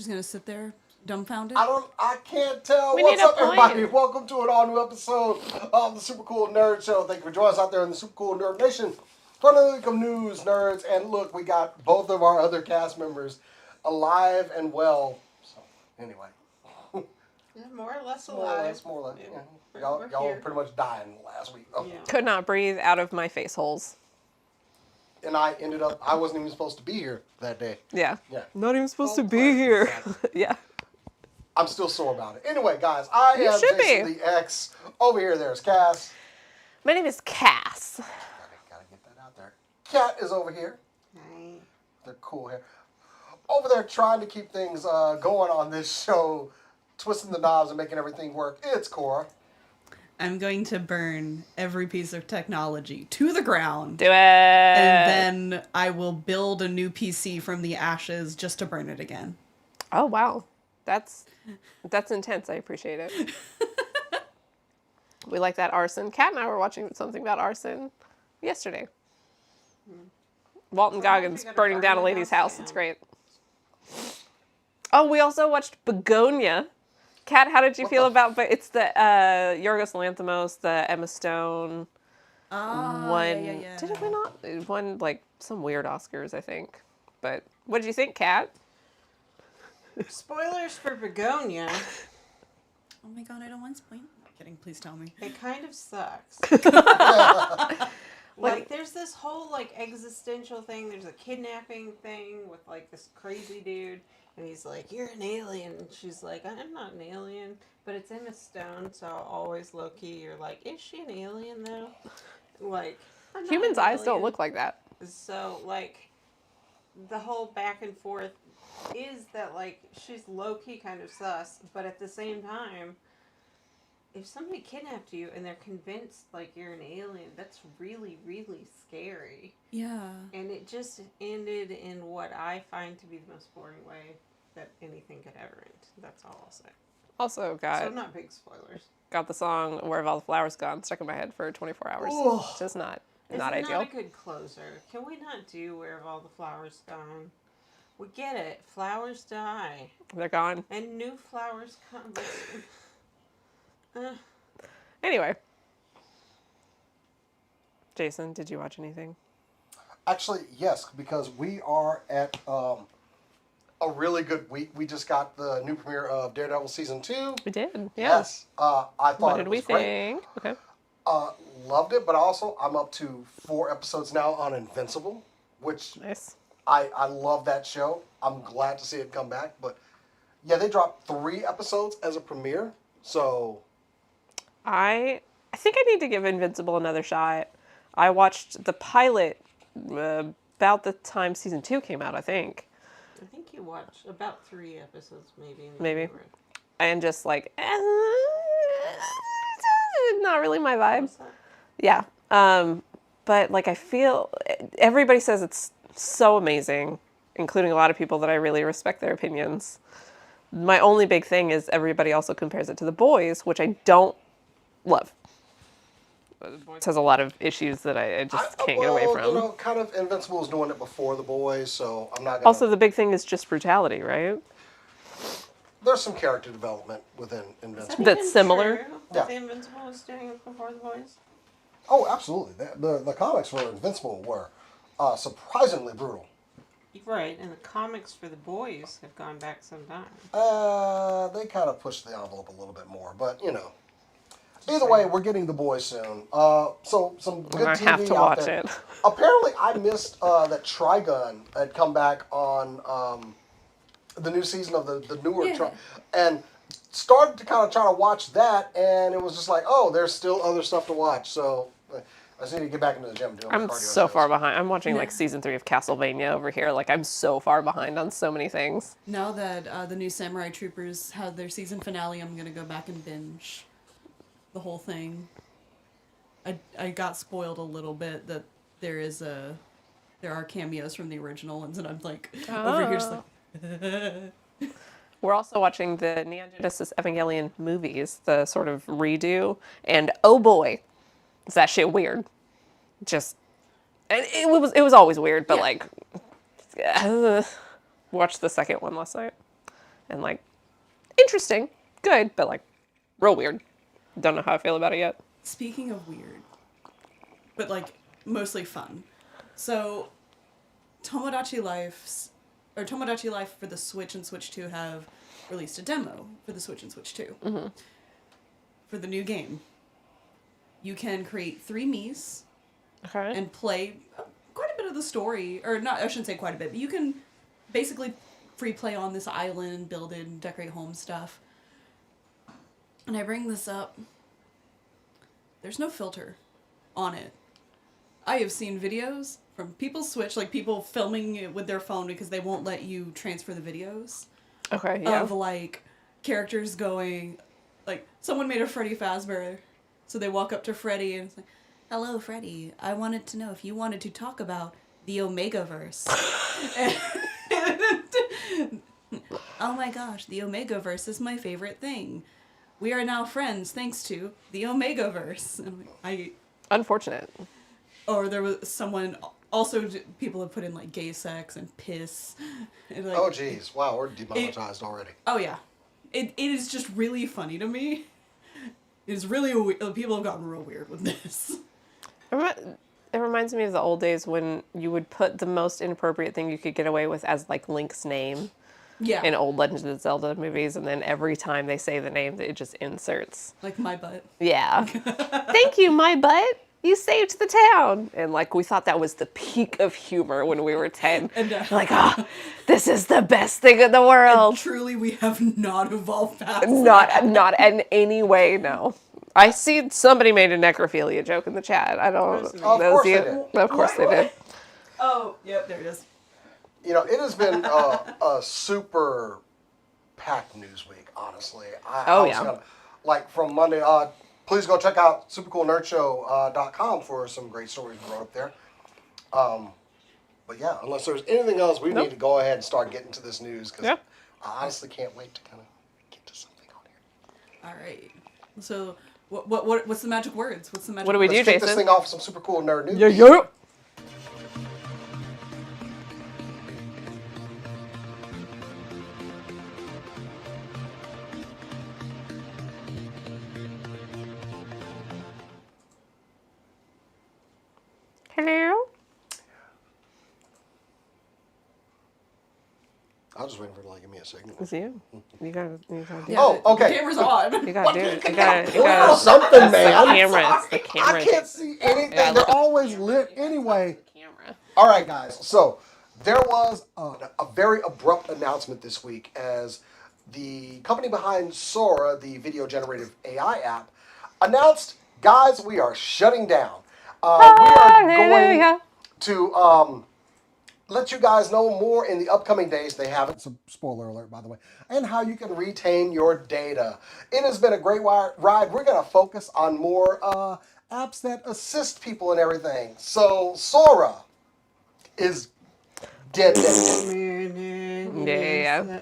Just gonna sit there dumbfounded? I can't tell. We What's need a up, everybody? point. Welcome to an all-new episode of the Super Cool Nerd Show. Thank you for joining us out there in the Super Cool Nerd Nation. For another week of news, nerds, and look, we got both of our other cast members alive and well. So, anyway. Yeah, more or less More or alive. less, more or less. Yeah. Yeah. We're Y'all here. were pretty much dying last week. Yeah. Could not breathe out of my face holes. And I wasn't even supposed to be here that day. Yeah. Yeah. Not even supposed to Full be part. here. Exactly. Yeah. I'm still sore about it. Anyway, guys, I You am should Jason be. the X. Over here, there's Cass. My name is Cass. Gotta get that out there. Kat is over here. Right. They're cool hair. Over there trying to keep things going on this show, twisting the knobs and making everything work. It's Cora. I'm going to burn every piece of technology to the ground. Do it. And then I will build a new PC from the ashes just to burn it again. Oh, wow. That's intense. I appreciate it. We like that arson. Kat and I were watching something about arson yesterday. Walton Sometimes Goggins you gotta burning burn down a the lady's house house. It's down. great. Oh, we also watched Begonia. Kat, how did you feel about? But it's the Yorgos Lanthimos, the Emma Stone one. yeah. Did it win? It won like some weird Oscars, I think. But what did you think, Kat? Spoilers for Begonia. Oh my god, I don't want spoil. Kidding, please tell me. It kind of sucks. Like, there's this whole, like, existential thing. There's a kidnapping thing with, like, this crazy dude. And he's like, you're an alien. And she's like, I'm not an alien. But it's Emma Stone, so always low-key, you're like, is she an alien, though? Like, I'm not Humans' an eyes don't alien. look like that. So, like, the whole back and forth is that, like, she's low-key kind of sus. But at the same time, if somebody kidnapped you and they're convinced like you're an alien, that's really, really scary. Yeah. And it just ended in what I find to be the most boring way that anything could ever end. That's all I'll say. Also So not big spoilers. got the song "Where Have All the Flowers Gone" stuck in my head for 24 hours. Ugh. Just not It's ideal. not a good closer. Can we not do Where Have All the Flowers Gone? We get it. Flowers die. They're gone. And new flowers come. Anyway. Jason, did you watch anything? Actually, yes, because we are at a really good week. We just got the new premiere of Daredevil Season 2. We did. Yeah. Yes. I thought What it did was we great. think? Okay. Loved it, but also I'm up to 4 episodes now on Invincible, which Nice. I love that show. I'm glad to see it come back. But yeah, they dropped 3 episodes as a premiere. So I think I need to give Invincible another shot. I watched the pilot about the time season 2 came out, I think. I think you watched about 3 episodes, maybe. Maybe. And just like, not really my vibe. What's that? Yeah. But like I feel everybody says it's so amazing, including a lot of people that I really respect their opinions. My only big thing is everybody also compares it to The Boys, which I don't love. The Boys has a lot of issues that I just can't get away from. You know, kind of Invincible was doing it before The Boys, so I'm not gonna... Also, the big thing is just brutality, right? There's some character development within Invincible. That's even similar? True? Yeah. The Invincible was doing it before the boys. Oh, absolutely. The comics for Invincible were surprisingly brutal. Right, and the comics for the boys have gone back some time. They kind of pushed the envelope a little bit more, but you know. Either way, we're getting The Boys soon. So some good I TV have to out watch there. it. Apparently, I missed that Trigun had come back on the new season of the newer Yeah. and started to kind of try to watch that, and it was just like, oh, there's still other stuff to watch. So I just need to get back into the gym doing my I'm cardio so shows. far behind. I'm watching like Yeah. season 3 of Castlevania over here. Like I'm so far behind on so many things. Now that the new Samurai Troopers had their season finale, I'm gonna go back and binge the whole thing. I got spoiled a little bit that there are cameos from the original ones, and I'm like over here just like We're also watching the Neon Genesis Evangelion movies, the sort of redo, and oh boy, is that shit weird. Just, and it was always weird, but Yeah. like, watched the second one last night. And like, interesting, good, but like, real weird. Don't know how I feel about it yet. Speaking of weird, but like mostly fun. So, Tomodachi Life for the Switch and Switch 2 have released a demo for the Switch and Switch 2 for the new game. You can create 3 Miis Okay. and play quite a bit of the story, or not, I shouldn't say quite a bit, but you can basically free play on this island, build it, decorate home stuff. And I bring this up. There's no filter on it. I have seen videos from people's Switch, like people filming it with their phone because they won't let you transfer the videos. Okay, yeah. Of like characters going, like someone made a Freddy Fazbear, so they walk up to Freddy and it's like, "Hello, Freddy. I wanted to know if you wanted to talk about the Omegaverse." And, oh my gosh, the Omegaverse is my favorite thing. We are now friends thanks to the Omegaverse. And I'm like, Unfortunate. or there was someone also people have put in like gay sex and piss. And like, Oh, geez. Wow, we're demonetized already. oh yeah, it is just really funny to me. It is really people have gotten real weird with this. It reminds me of the old days when you would put the most inappropriate thing you could get away with as like Link's name Yeah, in old Legend of Zelda movies, and then every time they say the name, it just inserts. like my butt. Yeah. Thank you, my butt. You saved the town. And like we thought that was the peak of humor when we were 10. And Like, this is the best thing in the world. truly, we have not evolved past. Not in any way, no. I see somebody made a necrophilia joke in the chat. I don't Of know. course they did. Of course they did. Oh, yep, there it is. You know, it has been a super packed news week, honestly. I was Yeah. gonna, like from Monday, please go check out supercoolnerdshow.com for some great stories we wrote up there. But yeah, unless there's anything else, we need to go ahead and start getting to this news because Yep. I honestly can't wait to kind of get to something on here. All right. So, what's the magic words? What's the magic? What do we words? do, Let's kick this Jason? thing off with some super cool nerd news. yeah. Hello? I was just waiting for it to like give me a signal. It's you. You gotta do Yeah, Oh, okay. The camera's on. You gotta do it. You gotta Well, something, the man. camera. It's the camera. I can't see anything. Yeah, They're look. always lit anyway. Camera. All right, guys. So there was a very abrupt announcement this week as the company behind Sora, the video generative AI app, announced, guys, we are shutting down. We are going Hallelujah. to let you guys know more in the upcoming days. They have it. Spoiler alert, by the way. And how you can retain your data. It has been a great ride. We're going to focus on more apps that assist people and everything. So Sora is dead. Yeah.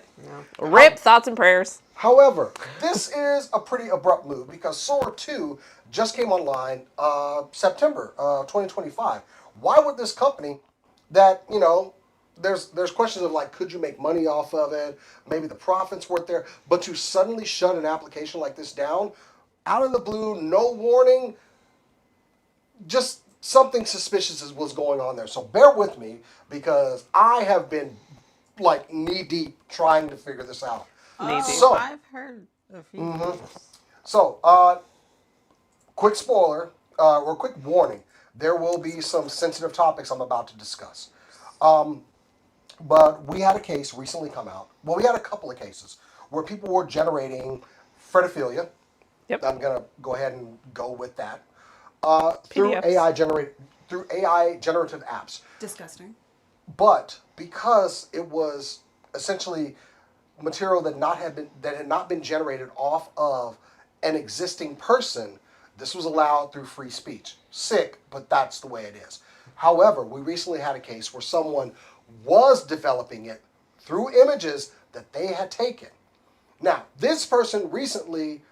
Rip, thoughts and prayers. However, this is a pretty abrupt move because Sora 2 just came online September 2025. Why would this company that, you know, there's questions of like, could you make money off of it? Maybe the profits weren't there. But to suddenly shut an application like this down, out of the blue, no warning, just something suspicious was going on there. So bear with me because I have been like knee deep trying to figure this out. Knee deep. So- I've heard a few things. So, quick spoiler, or quick warning. There will be some sensitive topics I'm about to discuss. But we had a case recently come out. Well, we had a couple of cases where people were generating pedophilia. Yep. I'm going to go ahead and go with that. Through PDFs. through AI generative apps. Disgusting. But because it was essentially material that had not been generated off of an existing person, this was allowed through free speech. Sick, but that's the way it is. However, we recently had a case where someone was developing it through images that they had taken. Now, this person recently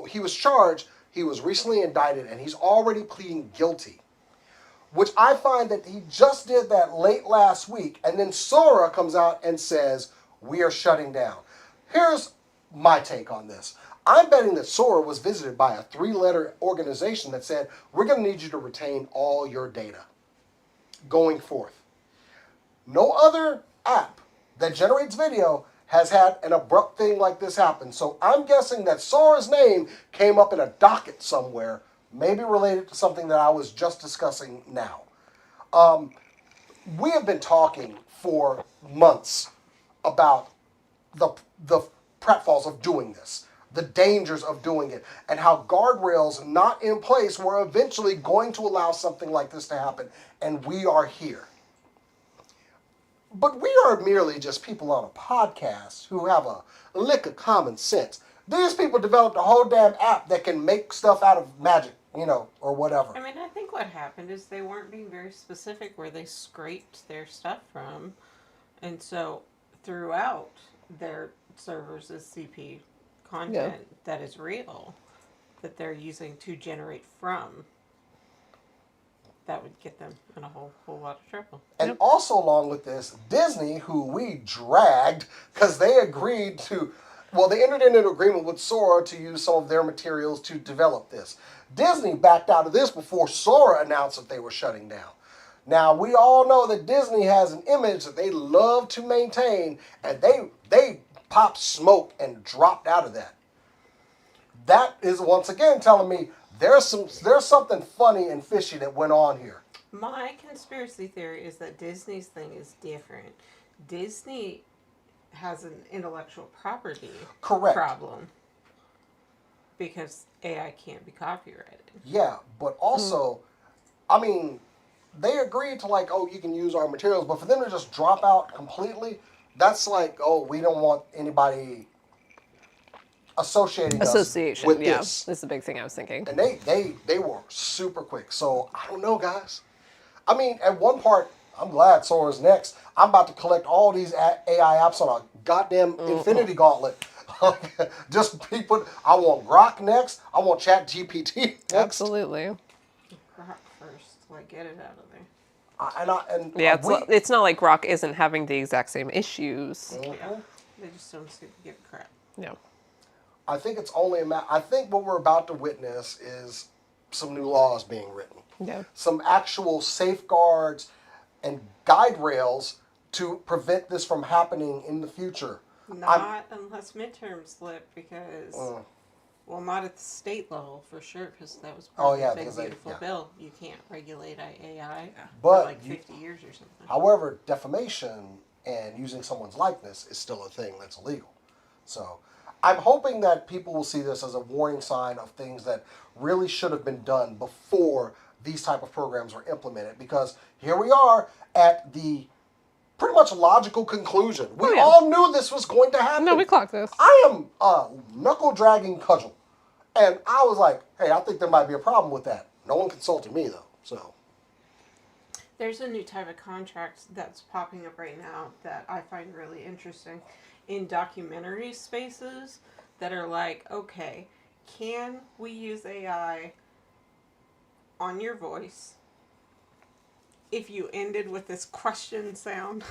he was charged, he was recently indicted, and he's already pleading guilty. Which I find that he just did that late last week, and then Sora comes out and says, we are shutting down. Here's my take on this. I'm betting that Sora was visited by a 3-letter organization that said, we're going to need you to retain all your data going forth. No other app that generates video has had an abrupt thing like this happen. So I'm guessing that Sora's name came up in a docket somewhere, maybe related to something that I was just discussing now. We have been talking for months about the pratfalls of doing this, the dangers of doing it, and how guardrails not in place were eventually going to allow something like this to happen, and we are here. But we are merely just people on a podcast who have a lick of common sense. These people developed a whole damn app that can make stuff out of magic, or whatever. I mean, I think what happened is they weren't being very specific where they scraped their stuff from. And so throughout their servers is CP content that is real that they're using to generate from. That would get them in a whole lot of trouble. And also along with this, Disney, who we dragged because they agreed to, they entered into an agreement with Sora to use some of their materials to develop this. Disney backed out of this before Sora announced that they were shutting down. Now, we all know that Disney has an image that they love to maintain, and they popped smoke and dropped out of that. That is once again telling me there's something funny and fishy that went on here. My conspiracy theory is that Disney's thing is different. Disney has an intellectual property problem because AI can't be copyrighted. Yeah, but also, I mean, they agreed to you can use our materials, but for them to just drop out completely, that's we don't want anybody associating us with this. That's the big thing I was thinking. And they were super quick. So I don't know, guys. I mean, at one part, I'm glad Sora's next. I'm about to collect all these AI apps on a goddamn infinity gauntlet. Just people. I want Grok next. I want ChatGPT next. Absolutely. Grok first, get it out of there. It's not like Grok isn't having the exact same issues. Yeah, they just don't give a crap. Yeah. I think it's only I think what we're about to witness is some new laws being written. Yeah. Some actual safeguards and guide rails to prevent this from happening in the future. Not unless midterms slip, because, not at the state level for sure, because that was part of the big beautiful bill. You can't regulate AI for 50 years or something. However, defamation and using someone's likeness is still a thing that's illegal. So I'm hoping that people will see this as a warning sign of things that really should have been done before these type of programs were implemented, because here we are at the pretty much logical conclusion. We all knew this was going to happen. No, we clocked this. I am a knuckle-dragging cudgel. And I was like, hey, I think there might be a problem with that. No one consulted me, though. So there's a new type of contract that's popping up right now that I find really interesting in documentary spaces that are okay, can we use AI on your voice if you ended with this question sound?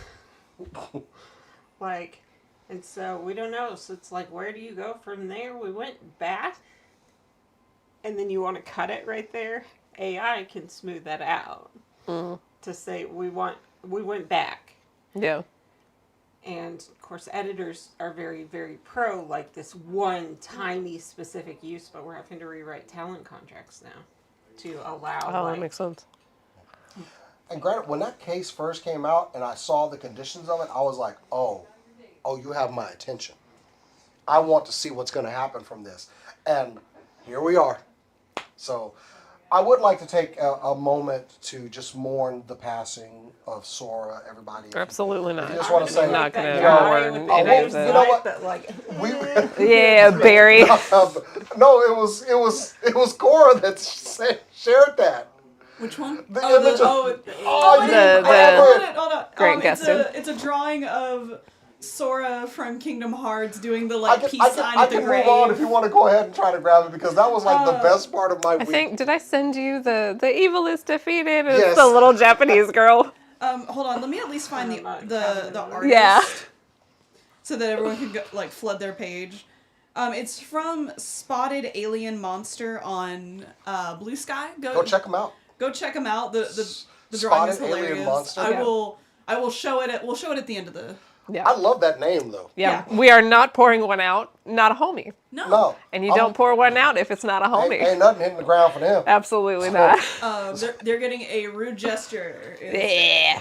And so we don't know. So it's where do you go from there? We went back, and then you want to cut it right there. AI can smooth that out to say we went back. Yeah. And of course, editors are very, very pro this one tiny specific use, but we're having to rewrite talent contracts now to allow. Oh, that makes sense. And granted, when that case first came out and I saw the conditions of it, I was like, oh, you have my attention. I want to see what's going to happen from this. And here we are. So I would like to take a moment to just mourn the passing of Sora, everybody. Absolutely not. I just want to say, not going to mourn any of it. You know what? Barry. No, it was Cora that shared that. Which one? The image hold on. Great guessing. It's a drawing of Sora from Kingdom Hearts doing the peace sign I at the can grave. move on if you want to go ahead and try to grab it, because that was the best part of my week. Did I send you the evil is defeated? Yes. It's the little Japanese girl. Hold on, let me at least find the artist. Yeah. so that everyone can go, like flood their page. It's from Spotted Alien Monster on Blue Sky. Go check them out. Go check them out. The drawing is Spotted Alien hilarious. Monster? I will show it. We'll show it at the end of the. Yeah. I love that name though. Yeah. Yeah. We are not pouring one out. Not a homie. No. And you don't pour one out if it's not a homie. Ain't nothing hitting the ground for them. Absolutely not. They're getting a rude gesture. Yeah.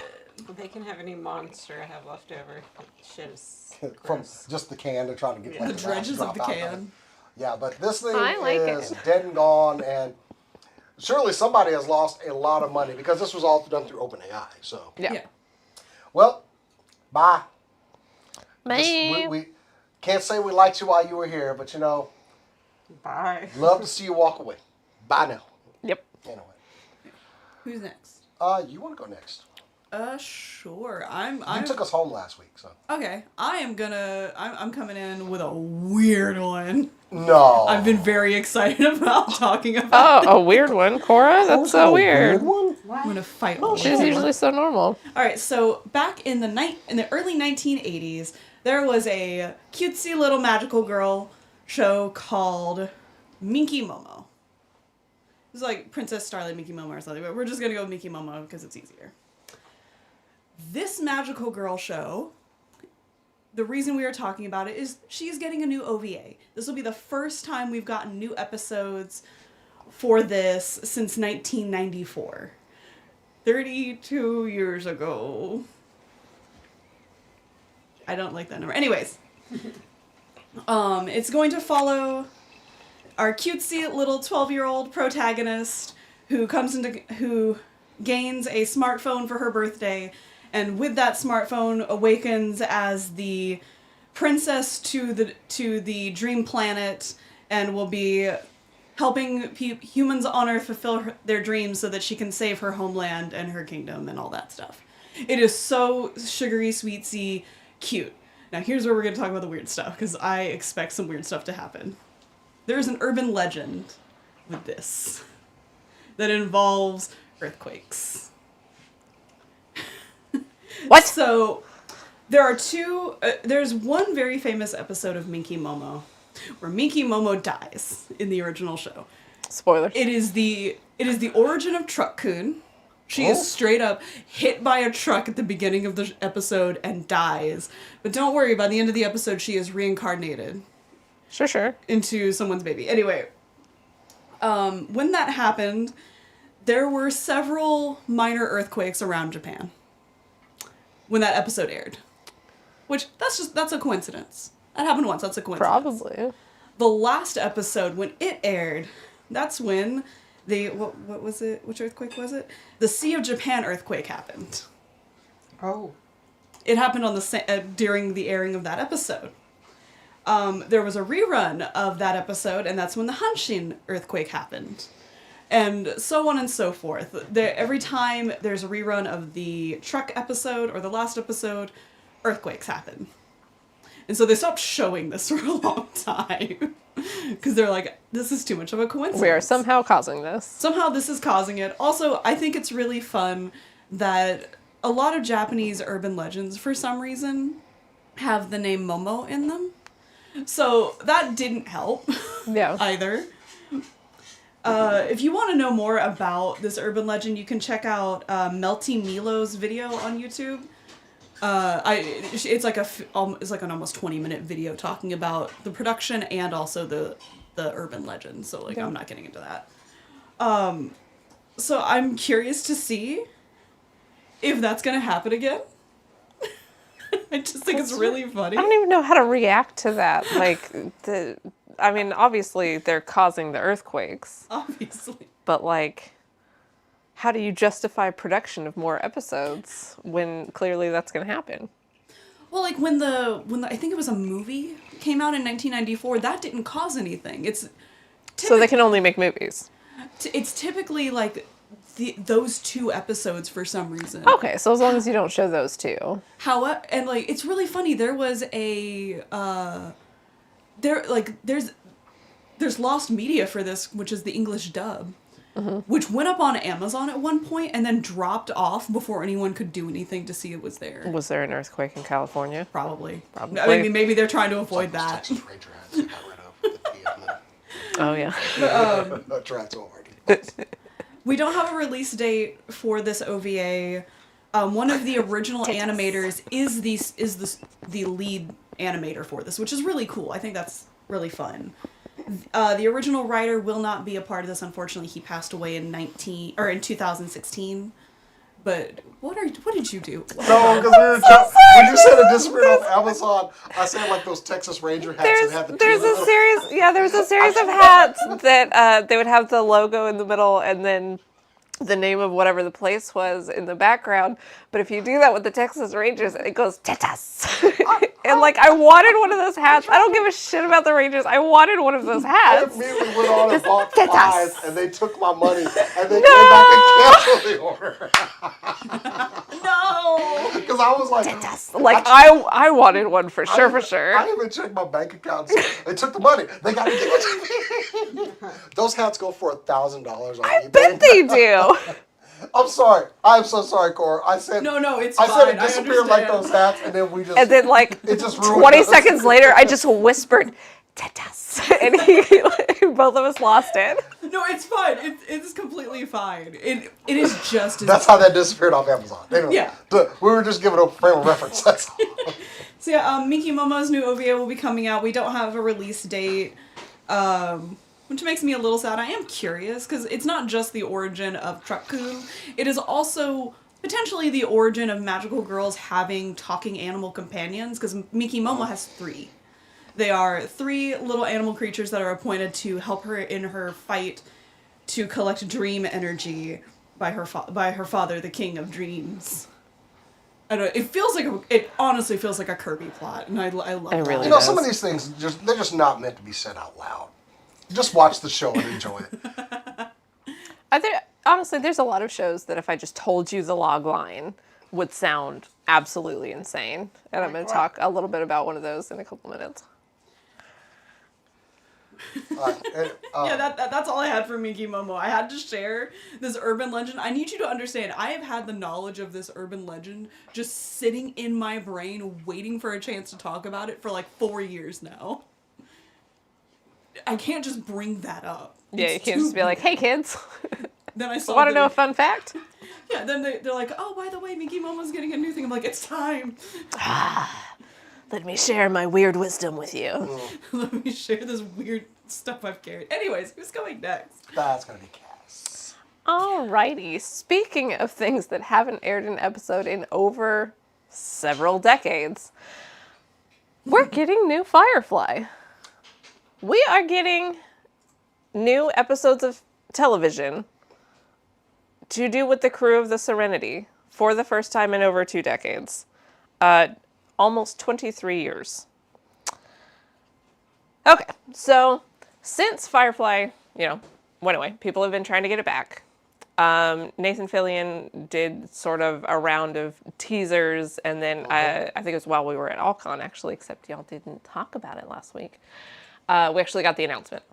They can have any monster I have left over. Shit is From gross. just the can, they're trying to get like, The dredges of the drop out it. can. Yeah, but this thing I like is it. dead and gone, and surely somebody has lost a lot of money because this was all done through OpenAI. So, Yeah. well, bye. Man. We can't say we liked you while you were here, but you know, Bye. love to see you walk away. Bye now. Yep. Anyway, Who's next? you want to go next? Sure. You took us home last week, so. Okay. I'm coming in with a weird one. No. I've been very excited about talking about. Oh, a weird one. Cora? That's so weird. one? I'm gonna fight. She's usually so normal. All right, so back in the early 1980s, there was a cutesy little magical girl show called Minky Momo. It was like Princess Starlight Minky Momo or something, but we're just gonna go with Minky Momo because it's easier. This magical girl show, the reason we are talking about it is she's getting a new OVA. This will be the first time we've gotten new episodes for this since 1994. 32 years ago. I don't like that number. Anyways, it's going to follow our cutesy little 12-year-old protagonist who gains a smartphone for her birthday, and with that smartphone awakens as the princess to the dream planet and will be helping humans on Earth fulfill their dreams so that she can save her homeland and her kingdom and all that stuff. It is so sugary, sweetsy, cute. Now here's where we're going to talk about the weird stuff, because I expect some weird stuff to happen. There's an urban legend with this that involves earthquakes. What? So there's one very famous episode of Minky Momo where Minky Momo dies in the original show. Spoilers. It is the origin of Truck-kun. She is straight up hit by a truck at the beginning of the episode and dies. But don't worry, by the end of the episode, she is reincarnated Sure. into someone's baby. Anyway, when that happened, there were several minor earthquakes around Japan when that episode aired. Which, that's a coincidence. That happened once, that's a coincidence. Probably. The last episode, when it aired, that's when what was it? Which earthquake was it? The Sea of Japan earthquake happened. Oh. It happened on during the airing of that episode. There was a rerun of that episode, and that's when the Hanshin earthquake happened. And so on and so forth. Every time there's a rerun of the truck episode or the last episode, earthquakes happen. And so they stopped showing this for a long time. Because they're like, this is too much of a coincidence. We are somehow causing this. Somehow this is causing it. Also, I think it's really fun that a lot of Japanese urban legends, for some reason, have the name Momo in them. So that didn't help Yeah. either. If you want to know more about this urban legend, you can check out Melty Milo's video on YouTube. It's like an almost 20-minute video talking about the production and also the urban legend. So like, I'm not getting into that. So I'm curious to see if that's gonna happen again. I just think it's really funny. I don't even know how to react to that. Like, obviously they're causing the earthquakes, Obviously. but like, how do you justify production of more episodes when clearly that's going to happen? Well, like when I think it was a movie came out in 1994, that didn't cause anything. So they can only make movies. It's typically like those two episodes for some reason. Okay, so as long as you don't show those two. However, and like it's really funny. There was there's lost media for this, which is the English dub. which went up on Amazon at one point and then dropped off before anyone could do anything to see it was there. Was there an earthquake in California? Probably. Probably. I mean, maybe they're trying to avoid Those that. Texas Ranger hats they got rid of. The T on them. Oh, yeah. That's already. We don't have a release date for this OVA. One of the original animators is the lead animator for this, which is really cool. I think that's really fun. The original writer will not be a part of this. Unfortunately, he passed away in 2016. But what did you do? No, because when you said it disappeared off Amazon, I said like those Texas Ranger hats that had the There's a series, there was a series of hats that they would have the logo in the middle and then the name of whatever the place was in the background. But if you do that with the Texas Rangers, it goes Tetas. And like, I wanted one of those hats. I don't give a shit about the Rangers. I wanted one of those I hats. immediately went on and bought Tetas. 5, and they took my money, and they came back and canceled the order. No! Because I was like, Tetas. Like, I wanted one for sure. I didn't even check my bank account. They took the money. They got to give it to me. Those hats go for $1,000 on eBay. I bet they do. I'm sorry. I'm so sorry, Cora. I said No, it's I fine. said it disappeared like those hats, and then we just And then like it just ruined 20 us. seconds later, I just whispered, Tetas. And both of us lost it. No, it's fine. It's completely fine. It is just as That's how that disappeared off Amazon. Anyway, Yeah. we were just giving a frame of reference. That's all. So yeah, Miki Momo's new OVA will be coming out. We don't have a release date, which makes me a little sad. I am curious, because it's not just the origin of Truck-Ku. It is also potentially the origin of magical girls having talking animal companions, because Miki Momo has 3. They are 3 little animal creatures that are appointed to help her in her fight to collect dream energy by her father, the King of Dreams. I don't know, it honestly feels like a Kirby plot, and I love It that. really You know, does. some of these things they're just not meant to be said out loud. Just watch the show and enjoy it. Honestly, there's a lot of shows that if I just told you the log line would sound absolutely insane. And I'm going to talk a little bit about one of those in a couple minutes. Yeah, that's all I had for Miki Momo. I had to share this urban legend. I need you to understand, I have had the knowledge of this urban legend just sitting in my brain, waiting for a chance to talk about it for like 4 years now. I can't just bring that up. Yeah, It's you can't too just be like, hey kids, Then I saw want to the- know a fun fact? Yeah, then they're like, oh, by the way, Miki Momo's getting a new thing. I'm like, it's time. Let me share my weird wisdom with you. Let me share this weird stuff I've carried. Anyways, who's going next? That's gonna be Cass. Alrighty, speaking of things that haven't aired an episode in over several decades, we're getting new Firefly. We are getting new episodes of television to do with the crew of the Serenity for the first time in over 2 decades. Almost 23 years. Okay, so since Firefly, went away, people have been trying to get it back. Nathan Fillion did sort of a round of teasers, and then I think it was while we were at Alcon, actually, except y'all didn't talk about it last week. We actually got the announcement.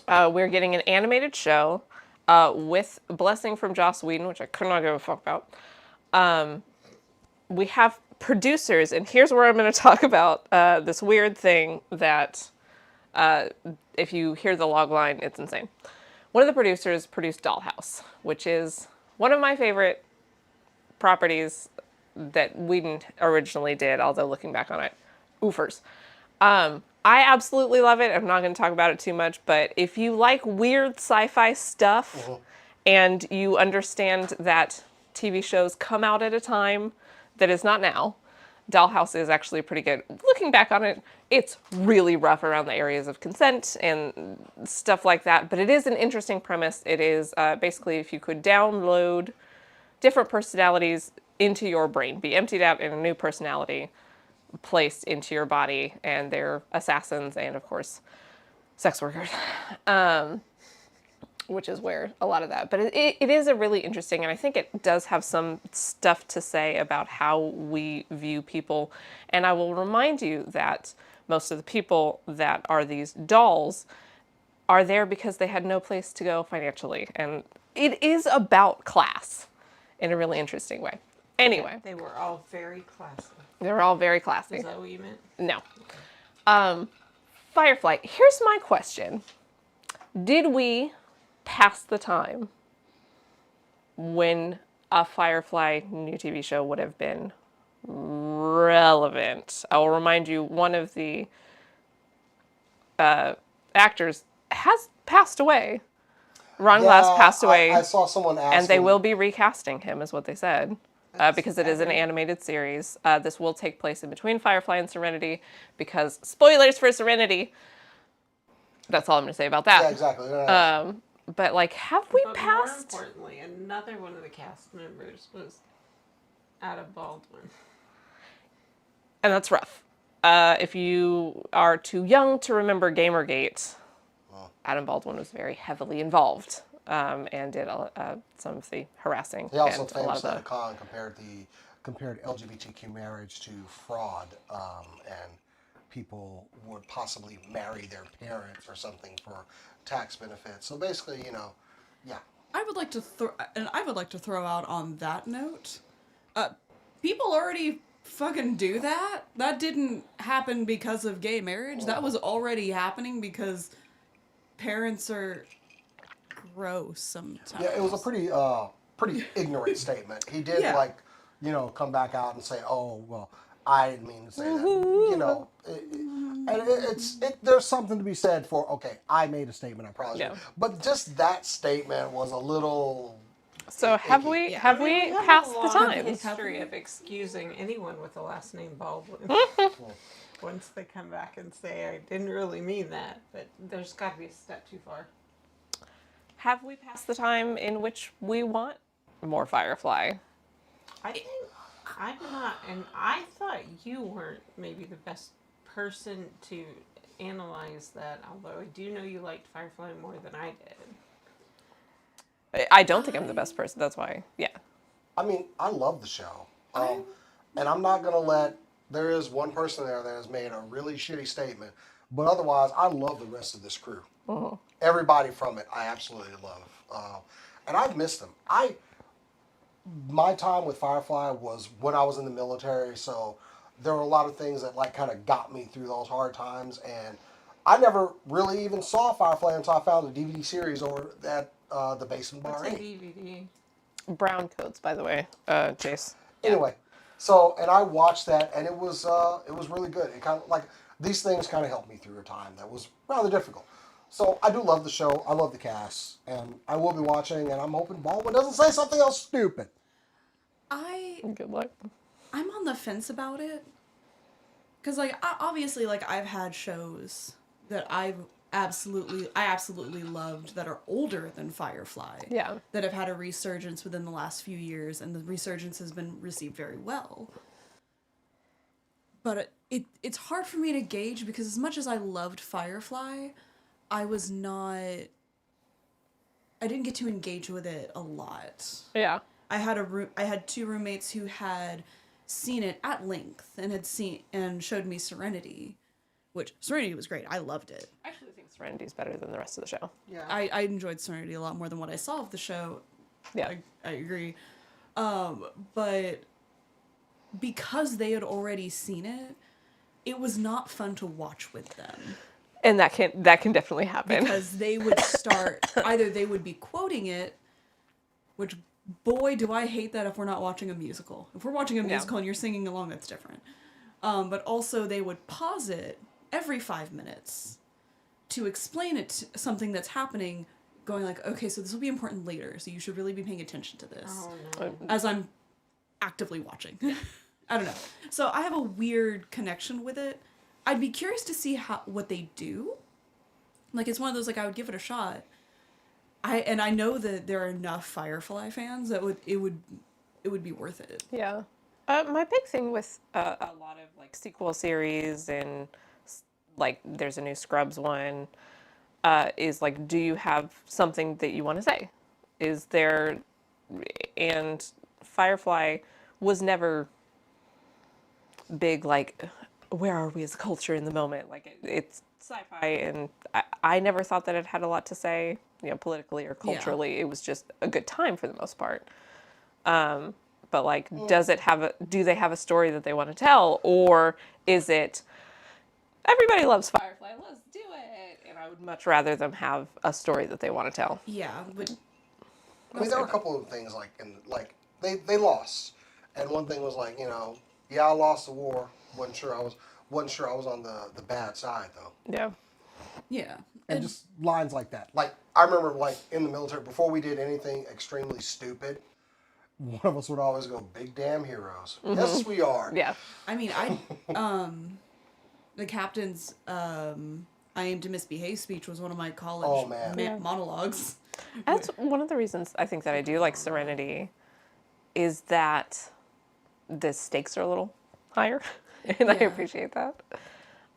We're getting an animated show with Blessing from Joss Whedon, which I could not give a fuck about. We have producers, and here's where I'm going to talk about this weird thing that if you hear the log line, it's insane. One of the producers produced Dollhouse, which is one of my favorite properties that Whedon originally did, although looking back on it, oofers. I absolutely love it. I'm not going to talk about it too much, but if you like weird sci-fi stuff and you understand that TV shows come out at a time that is not now, Dollhouse is actually pretty good. Looking back on it, it's really rough around the areas of consent and stuff like that, but it is an interesting premise. It is basically if you could download different personalities into your brain, be emptied out and a new personality placed into your body, and they're assassins and, of course, sex workers, which is where a lot of that. But it is a really interesting, and I think it does have some stuff to say about how we view people. And I will remind you that most of the people that are these dolls are there because they had no place to go financially. And it is about class in a really interesting way. Anyway, They were all very classy. they're all very classy. Is that what you meant? No. Firefly, here's my question. Did we pass the time when a Firefly new TV show would have been relevant? I will remind you, one of the actors has passed away. Ron Glass passed away. I saw someone asking. And they will be recasting him, is what they said. Because it is an sad. animated series. This will take place in between Firefly and Serenity, because spoilers for Serenity. That's all I'm going to say about that. Yeah, exactly. No. But like, have we But passed? more importantly, another one of the cast members was Adam Baldwin. And that's rough. If you are too young to remember Gamergate, Adam Baldwin was very heavily involved and did some of the harassing. He also and a lot famously of at a con compared LGBTQ marriage to fraud, and people would possibly marry their parents or something for tax benefits. So basically, yeah. I would like to throw out on that note, people already fucking do that. That didn't happen because of gay marriage. That was already happening because parents are gross sometimes. Yeah, it was a pretty ignorant statement. He did come back out and say, "Oh, well, I didn't mean to say that." And there's something to be said for, okay, I made a statement, I probably should. Yeah. But just that statement was a little. So have we I mean, we have passed a the long time? history of excusing anyone with the last name Baldwin. Once they come back and say, I didn't really mean that, but there's got to be a step too far. Have we passed the time in which we want more Firefly? I think I'm not, and I thought you weren't maybe the best person to analyze that, although I do know you liked Firefly more than I did. I don't think I'm the best person. That's why, yeah. I mean, I love the show. And I'm not going to let. There is one person there that has made a really shitty statement. But otherwise, I love the rest of this crew. Everybody from it, I absolutely love. And I've missed them. My time with Firefly was when I was in the military, so there were a lot of things that kind of got me through those hard times. And I never really even saw Firefly until I found the DVD series over at the Basement Bar. What's a DVD? Brown coats, by the way, Chase. Anyway, so and I watched that, and it was really good. It kind of these things kind of helped me through a time that was rather difficult. So I do love the show. I love the cast, and I will be watching. And I'm hoping Baldwin doesn't say something else stupid. Good luck. I'm on the fence about it. Because, obviously, I've had shows that I absolutely loved that are older than Firefly. Yeah. That have had a resurgence within the last few years, and the resurgence has been received very well. But it's hard for me to gauge, because as much as I loved Firefly, I didn't get to engage with it a lot. Yeah. I had two roommates who had seen it at length and showed me Serenity, which Serenity was great. I loved it. I actually think Serenity's better than the rest of the show. Yeah. I enjoyed Serenity a lot more than what I saw of the show. Yeah. I agree. But because they had already seen it, it was not fun to watch with them. And that can definitely happen. Because they would start, either they would be quoting it, which, boy, do I hate that if we're not watching a musical. If we're watching a musical and you're singing along, that's different. But also they would pause it every 5 minutes to explain it to something that's happening, going okay, so this will be important later, so you should really be paying attention to this. Oh, no. As I'm actively watching. I don't know. So I have a weird connection with it. I'd be curious to see what they do. It's one of those, I would give it a shot. I know that there are enough Firefly fans that it would be worth it. Yeah. My big thing with a lot of sequel series and there's a new Scrubs one is do you have something that you want to say? Is there, and Firefly was never big where are we as a culture in the moment? It's sci-fi, and I never thought that it had a lot to say, politically or Yeah. culturally. It was just a good time for the most part. But like, do they have a story that they want to tell, or is it everybody loves Firefly, let's do it? And I would much rather them have a story that they want to tell. Yeah, but I mean, there were a couple of things they lost, and one thing was like, I lost the war. wasn't sure I was on the bad side though. Yeah. yeah. And just lines like that. Like I remember, like in the military, before we did anything extremely stupid, one of us would always go, "Big damn heroes." Yes, we are. Yeah. I mean, the captain's I aim to misbehave speech was one of my college Oh, man. Yeah. monologues. That's one of the reasons I think that I do like Serenity, is that the stakes are a little higher, and I Yeah. appreciate that.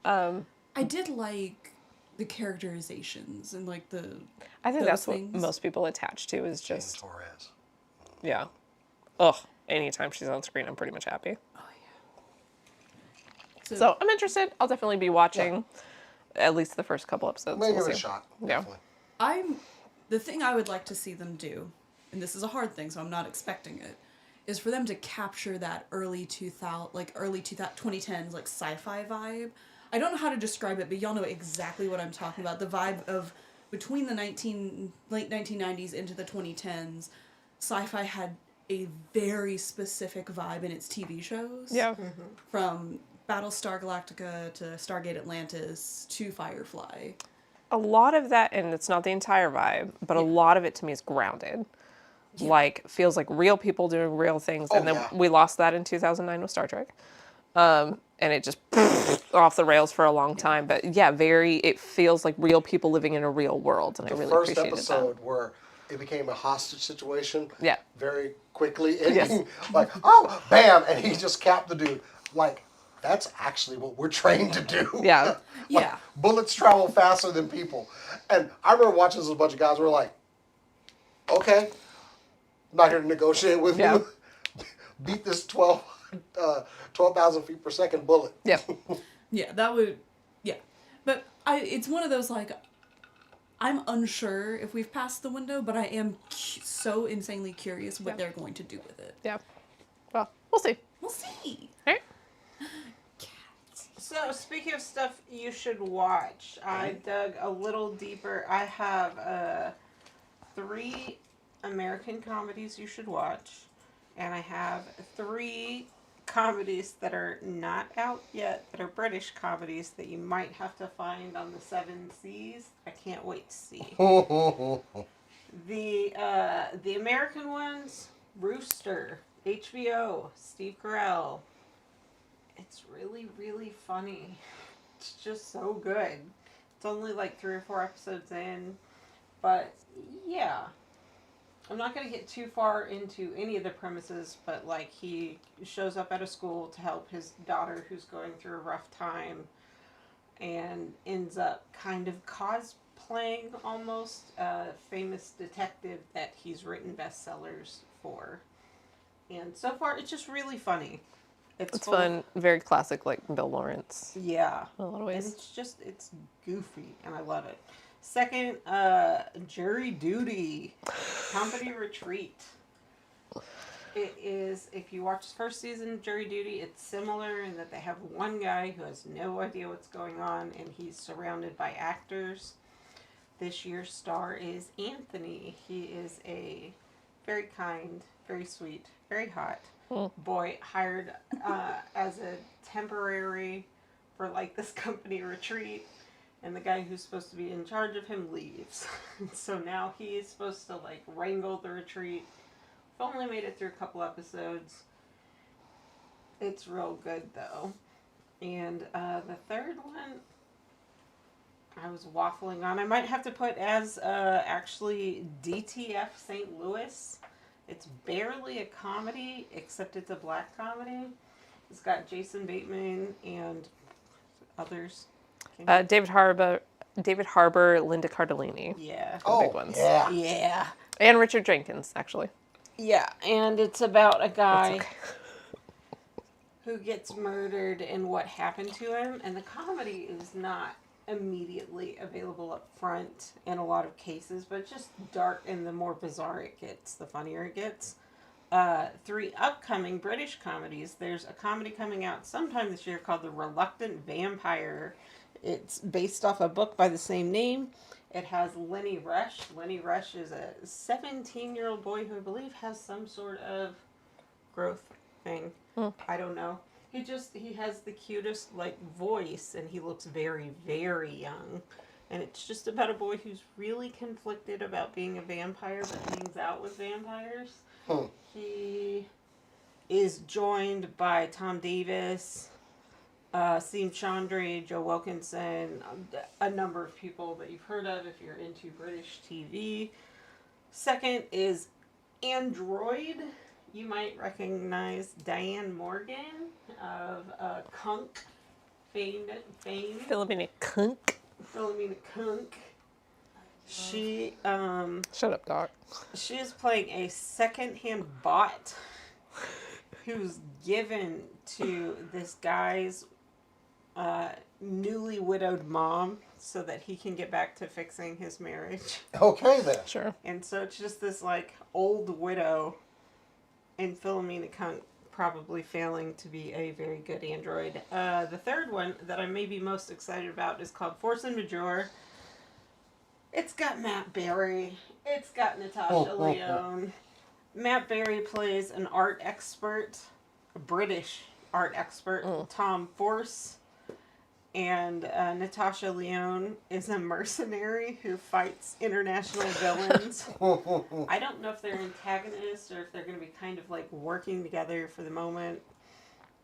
I did like the characterizations and like the. I think those that's things. what most people attach to is Jane just, Torres. yeah. Ugh, anytime she's on screen, I'm pretty much happy. Oh yeah. So I'm interested. I'll definitely be watching at least the first couple episodes. Maybe We'll give it a see. shot. Yeah. Definitely. The thing I would like to see them do, and this is a hard thing, so I'm not expecting it, is for them to capture that early 2010s like sci-fi vibe. I don't know how to describe it, but y'all know exactly what I'm talking about. The vibe of between the late 1990s into the 2010s, sci-fi had a very specific vibe in its TV shows. Yeah. From Battlestar Galactica to Stargate Atlantis to Firefly. A lot of that, and it's not the entire vibe, but a lot of it to me is grounded. Like, feels like real people doing real things. And then we lost that in 2009 with Star Trek. And it just off the rails for a long time. But yeah, it feels like real people living in a real world. And I really First appreciated episode where it became a hostage situation. Yeah. Very quickly. And Yes. like, oh, bam, and he just capped the dude. Like, that's actually what we're trained to do. Yeah. Like, Yeah. bullets travel faster than people. And I remember watching this with a bunch of guys. We were like, okay, I'm not here to negotiate with Yeah. you. Beat this 12,000 feet per second bullet. Yeah. Yeah, that would, yeah. But it's one of those, like, I'm unsure if we've passed the window, but I am so insanely curious what they're going to do with it. Yeah. Well, we'll see. We'll see. All right. So, speaking of stuff you should watch, I dug a little deeper. I have 3 American comedies you should watch, and I have 3 comedies that are not out yet, that are British comedies that you might have to find on the 7 Seas. I can't wait to see. The American ones, Rooster, HBO, Steve Carell. It's really, really funny. It's just so good. It's only like 3 or 4 episodes in, but yeah. I'm not going to get too far into any of the premises, but like he shows up at a school to help his daughter who's going through a rough time and ends up kind of cosplaying almost a famous detective that he's written bestsellers for. And so far, it's just really funny. It's fun. Very classic, like Bill Lawrence. Yeah. In a lot of And ways. it's goofy, and I love it. Second, Jury Duty, Company Retreat. It is, if you watch the first season of Jury Duty, it's similar in that they have one guy who has no idea what's going on, and he's surrounded by actors. This year's star is Anthony. He is a very kind, very sweet, very hot boy hired as a temporary for like this company retreat, and the guy who's supposed to be in charge of him leaves. So now he is supposed to like wrangle the retreat. I've only made it through a couple episodes. It's real good though. And the third one I was waffling on. I might have to put as actually DTF St. Louis. It's barely a comedy, except it's a black comedy. It's got Jason Bateman and others. David Harbour, Linda Cardellini. Yeah. The big ones. Yeah. Yeah. And Richard Jenkins, actually. Yeah, and it's about a guy That's okay. who gets murdered and what happened to him. And the comedy is not immediately available up front in a lot of cases, but it's just dark, and the more bizarre it gets, the funnier it gets. 3 upcoming British comedies. There's a comedy coming out sometime this year called The Reluctant Vampire. It's based off a book by the same name. It has Lenny Rush. Lenny Rush is a 17-year-old boy who I believe has some sort of growth thing. I don't know. He has the cutest like voice, and he looks very, very young. And it's just about a boy who's really conflicted about being a vampire but hangs out with vampires. He is joined by Tom Davis, Seem Chandri, Joe Wilkinson, a number of people that you've heard of if you're into British TV. Second is Android. You might recognize Diane Morgan of Kunk fame. Philomena Kunk. Philomena Kunk. She Shut up, Doc. she is playing a second-hand bot who's given to this guy's newly widowed mom so that he can get back to fixing his marriage. Okay, then. Sure. And so it's just this like old widow and Philomena Kunk probably failing to be a very good android. The third one that I may be most excited about is called Force Majeure. It's got Matt Berry. It's got Natasha Lyonne. Matt Berry plays an art expert, a British art expert, Tom Force. And Natasha Lyonne is a mercenary who fights international villains. I don't know if they're antagonists or if they're going to be kind of like working together for the moment.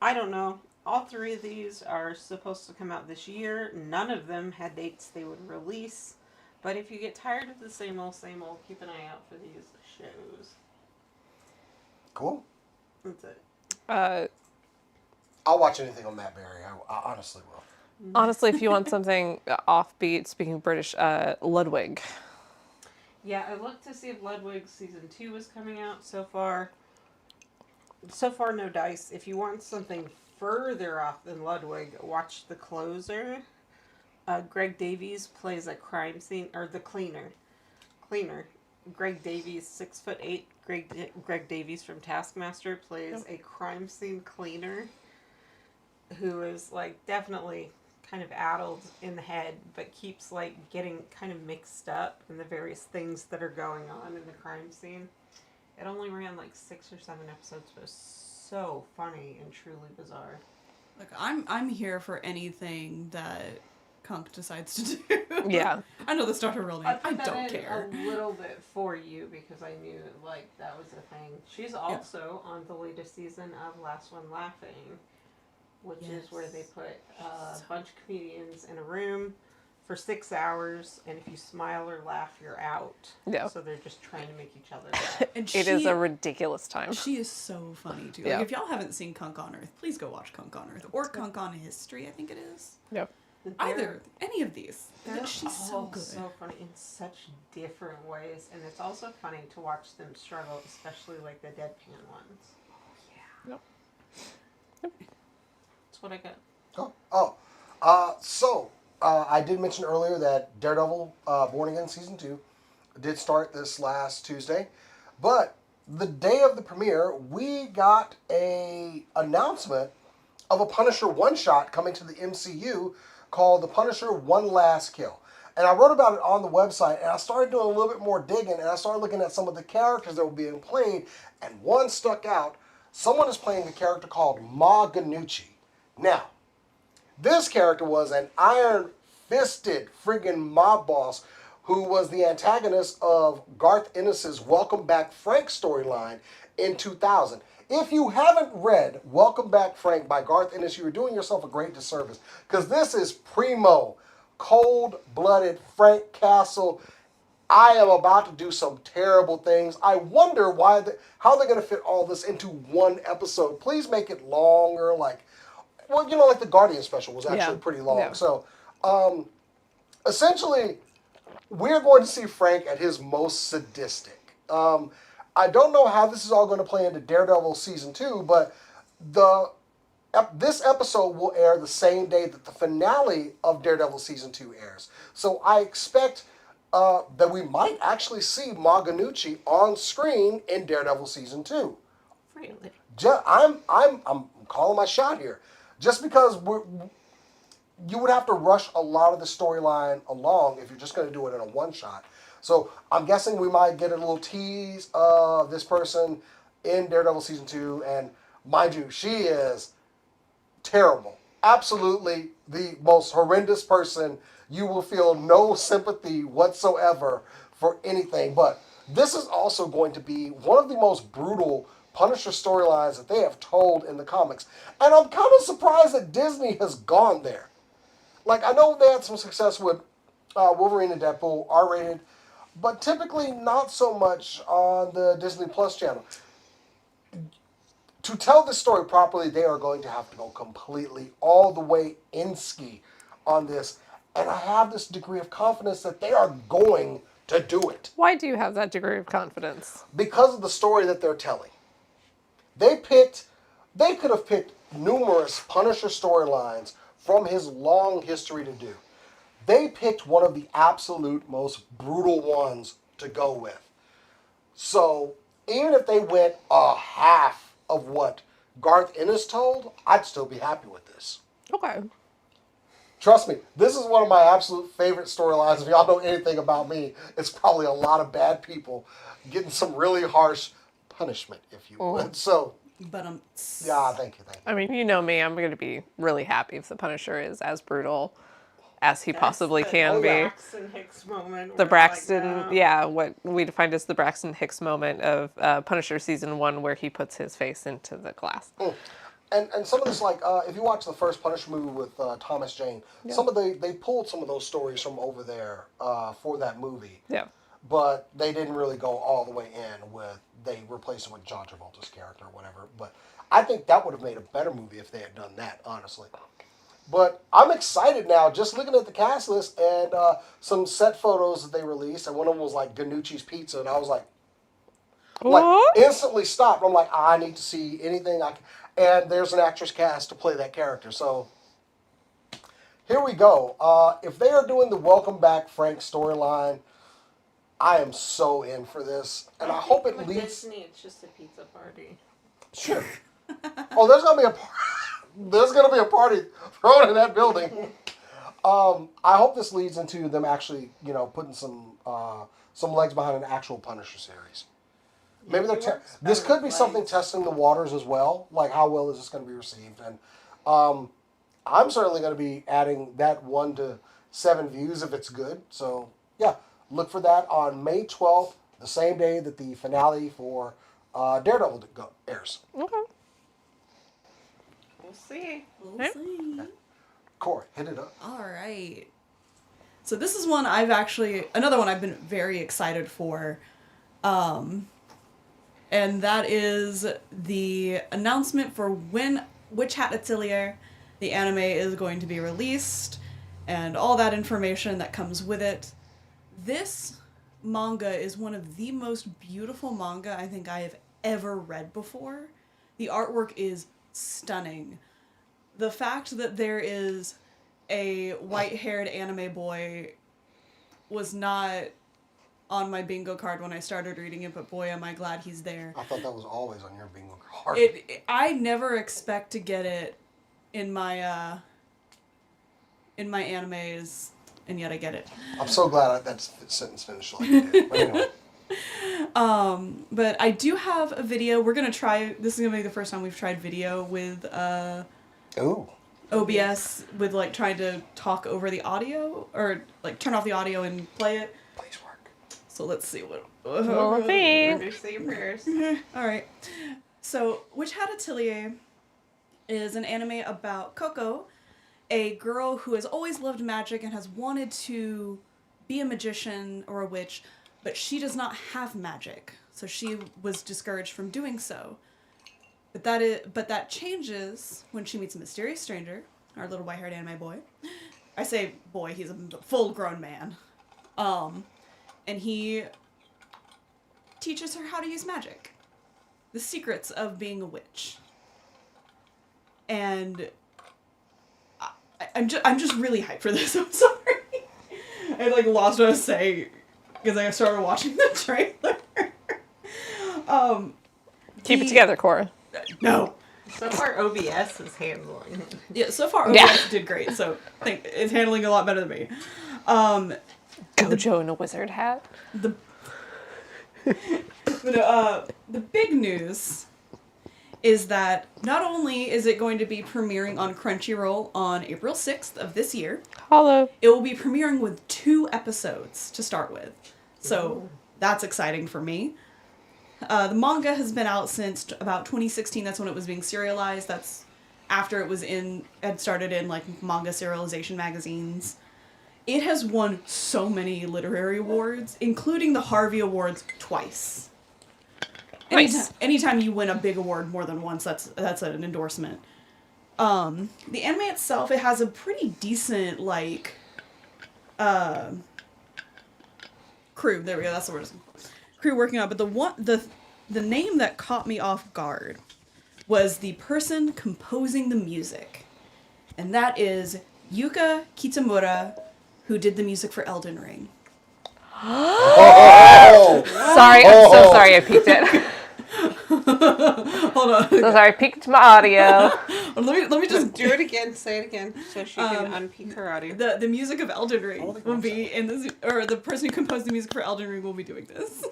I don't know. All 3 of these are supposed to come out this year. None of them had dates they would release. But if you get tired of the same old, keep an eye out for these shows. Cool. That's it. I'll watch anything on Matt Berry. I honestly will. Honestly, if you want something offbeat, speaking British, Ludwig. Yeah, I looked to see if Ludwig season 2 was coming out. So far, no dice. If you want something further off than Ludwig, watch The Closer. Greg Davies plays a crime scene, or the cleaner. Greg Davies, 6'8". Greg Davies from Taskmaster plays a crime scene cleaner who is like definitely kind of addled in the head, but keeps like getting kind of mixed up in the various things that are going on in the crime scene. It only ran like 6 or 7 episodes, but it was so funny and truly bizarre. Look, I'm here for anything that Kunk decides to do. Yeah. I know the starter real name. I put that don't in care. a little bit for you because I knew like that was a thing. She's also on the latest season of Last One Laughing, which is where they put a bunch of comedians in a room for 6 hours, and if you smile or laugh, you're out. Yeah. So they're just trying to make each other laugh. And It is a ridiculous time. She is so funny too. Yeah. Like if y'all haven't seen Kunk on Earth, please go watch Kunk on Earth or Kunk on History. I think it is. Yep. Either any of these. She's so all good. so funny in such different ways, and it's also funny to watch them struggle, especially like the deadpan ones. Yep. That's what I got. So I did mention earlier that Daredevil Born Again Season 2 did start this last Tuesday. But the day of the premiere, we got a announcement of a Punisher one-shot coming to the MCU called The Punisher One Last Kill. And I wrote about it on the website, and I started doing a little bit more digging, and I started looking at some of the characters that were being played, and one stuck out. Someone is playing a character called Ma Ganucci. Now, this character was an iron-fisted friggin' mob boss who was the antagonist of Garth Ennis's Welcome Back Frank storyline in 2000. If you haven't read Welcome Back Frank by Garth Ennis, you are doing yourself a great disservice, because this is primo, cold-blooded Frank Castle. I am about to do some terrible things. I wonder how they're going to fit all this into one episode. Please make it longer, like the Guardian special was actually pretty long. Yeah. So, essentially, we're going to see Frank at his most sadistic. I don't know how this is all going to play into Daredevil Season 2, but the this episode will air the same day that the finale of Daredevil Season 2 airs. So I expect that we might actually see Maganucci on screen in Daredevil Season 2. Really? I'm calling my shot here. Just because you would have to rush a lot of the storyline along if you're just going to do it in a one shot. So I'm guessing we might get a little tease of this person in Daredevil Season 2. And mind you, she is terrible. Absolutely the most horrendous person. You will feel no sympathy whatsoever for anything. But this is also going to be one of the most brutal Punisher storylines that they have told in the comics. And I'm kind of surprised that Disney has gone there. Like, I know they had some success with Wolverine and Deadpool, R-rated, but typically not so much on the Disney Plus channel. To tell this story properly, they are going to have to go completely all the way in ski on this. And I have this degree of confidence that they are going to do it. Why do you have that degree of confidence? Because of the story that they're telling. They could have picked numerous Punisher storylines from his long history to do. They picked one of the absolute most brutal ones to go with. So even if they went a half of what Garth Ennis told, I'd still be happy with this. Okay. Trust me, this is one of my absolute favorite storylines. If y'all know anything about me, it's probably a lot of bad people getting some really harsh punishment, if you would. So, But yeah, thank you. I mean, you know me, I'm going to be really happy if the Punisher is as brutal as he possibly That's can the be. Braxton Hicks moment. The where Braxton, like, yeah, what we defined as the Braxton Hicks moment of Punisher Season 1 where he puts his face into the glass. And some of this, like, if you watch the first Punisher movie with Thomas Jane, they pulled some of those stories from over there for that movie. Yeah. But they didn't really go all the way in they replaced it with John Travolta's character or whatever. But I think that would have made a better movie if they had done that, honestly. But I'm excited now, just looking at the cast list and some set photos that they released, and one of them was like Ganucci's Pizza, and I was like instantly stopped. I'm like, I need to see anything I can. And there's an actress cast to play that character. So here we go. If they are doing the Welcome Back Frank storyline, I am so in for this, and I hope it with leads. Disney, it's just a pizza party. Sure. Oh, there's gonna be a party thrown in that building. I hope this leads into them actually, putting some legs behind an actual Punisher series. Maybe this could be something testing the waters as well. Like, how well is this going to be received? And I'm certainly going to be adding that 1 to 7 views if it's good. So yeah, look for that on May 12th, the same day that the finale for Daredevil airs. Okay. We'll see. we'll see. Cora, hit it up. All right. So this is another one I've been very excited for. And that is the announcement for when Witch Hat Atelier, the anime, is going to be released, and all that information that comes with it. This manga is one of the most beautiful manga I think I have ever read before. The artwork is stunning. The fact that there is a white-haired anime boy was not on my bingo card when I started reading it, but boy, am I glad he's there. I thought that was always on your bingo card. I never expect to get it in my animes, and yet I get it. I'm so glad that sentence finished like it did. But anyway. But I do have a video. We're gonna try. This is gonna be the first time we've tried video with Ooh. OBS, with like trying to talk over the audio or like turn off the audio and play it. Please work. So let's see what. We'll see. Say your prayers. All right. So, Witch Hat Atelier is an anime about Coco, a girl who has always loved magic and has wanted to be a magician or a witch, but she does not have magic, so she was discouraged from doing so. But that changes when she meets a mysterious stranger, our little white-haired anime boy. I say boy, he's a full-grown man. And he teaches her how to use magic. The secrets of being a witch. and I'm just really hyped for this. I'm sorry. I like lost what I was saying because I started watching the trailer. Keep it together, Cora. No. So far, OBS is handling it. Yeah, so far OBS did great, so I think it's handling a lot better than me. Gojo in a wizard hat. The big news is that not only is it going to be premiering on Crunchyroll on April 6th of this year, Hello. it will be premiering with 2 episodes to start with. So that's exciting for me. The manga has been out since about 2016. That's when it was being serialized. That's after it was had started in like manga serialization magazines. It has won so many literary awards, including the Harvey Awards twice. Nice. Anytime you win a big award more than once, that's an endorsement. The anime itself, it has a pretty decent crew. There we go. That's the word. Crew working on it. But the name that caught me off guard was the person composing the music, and that is Yuka Kitamura, who did the music for Elden Ring. Sorry, I'm so sorry I peeked it. Hold on. So sorry, I peeked my audio. Let me just Do it again. Say it again, so she can unpeak her audio. the music of Elden Ring will be in this, or the person who composed the music for Elden Ring will be doing this.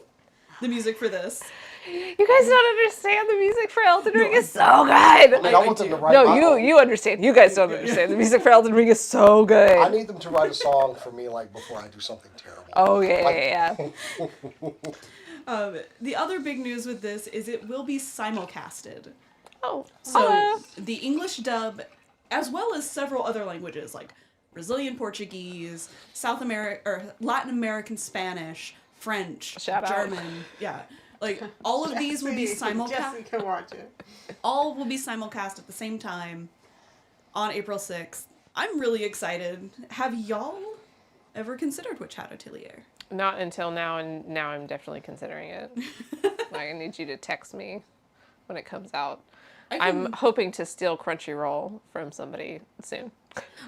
The music for this. You guys don't understand. The music for Elden Ring is so good. I want them to write my No, own. you understand. You guys don't understand. The music for Elden Ring is so good. I need them to write a song for me, like, before I do something terrible. Oh, yeah. The other big news with this is it will be simulcasted. Oh, So the English dub, as well as several other languages like Brazilian Portuguese, Latin American Spanish, French, Shout out. German, like all of these will be Jesse simulcast. can watch it. All will be simulcast at the same time on April 6th. I'm really excited. Have y'all ever considered Witch Hat Atelier? not until now, and now I'm definitely considering it. I need you to text me when it comes out. I'm hoping to steal Crunchyroll from somebody soon.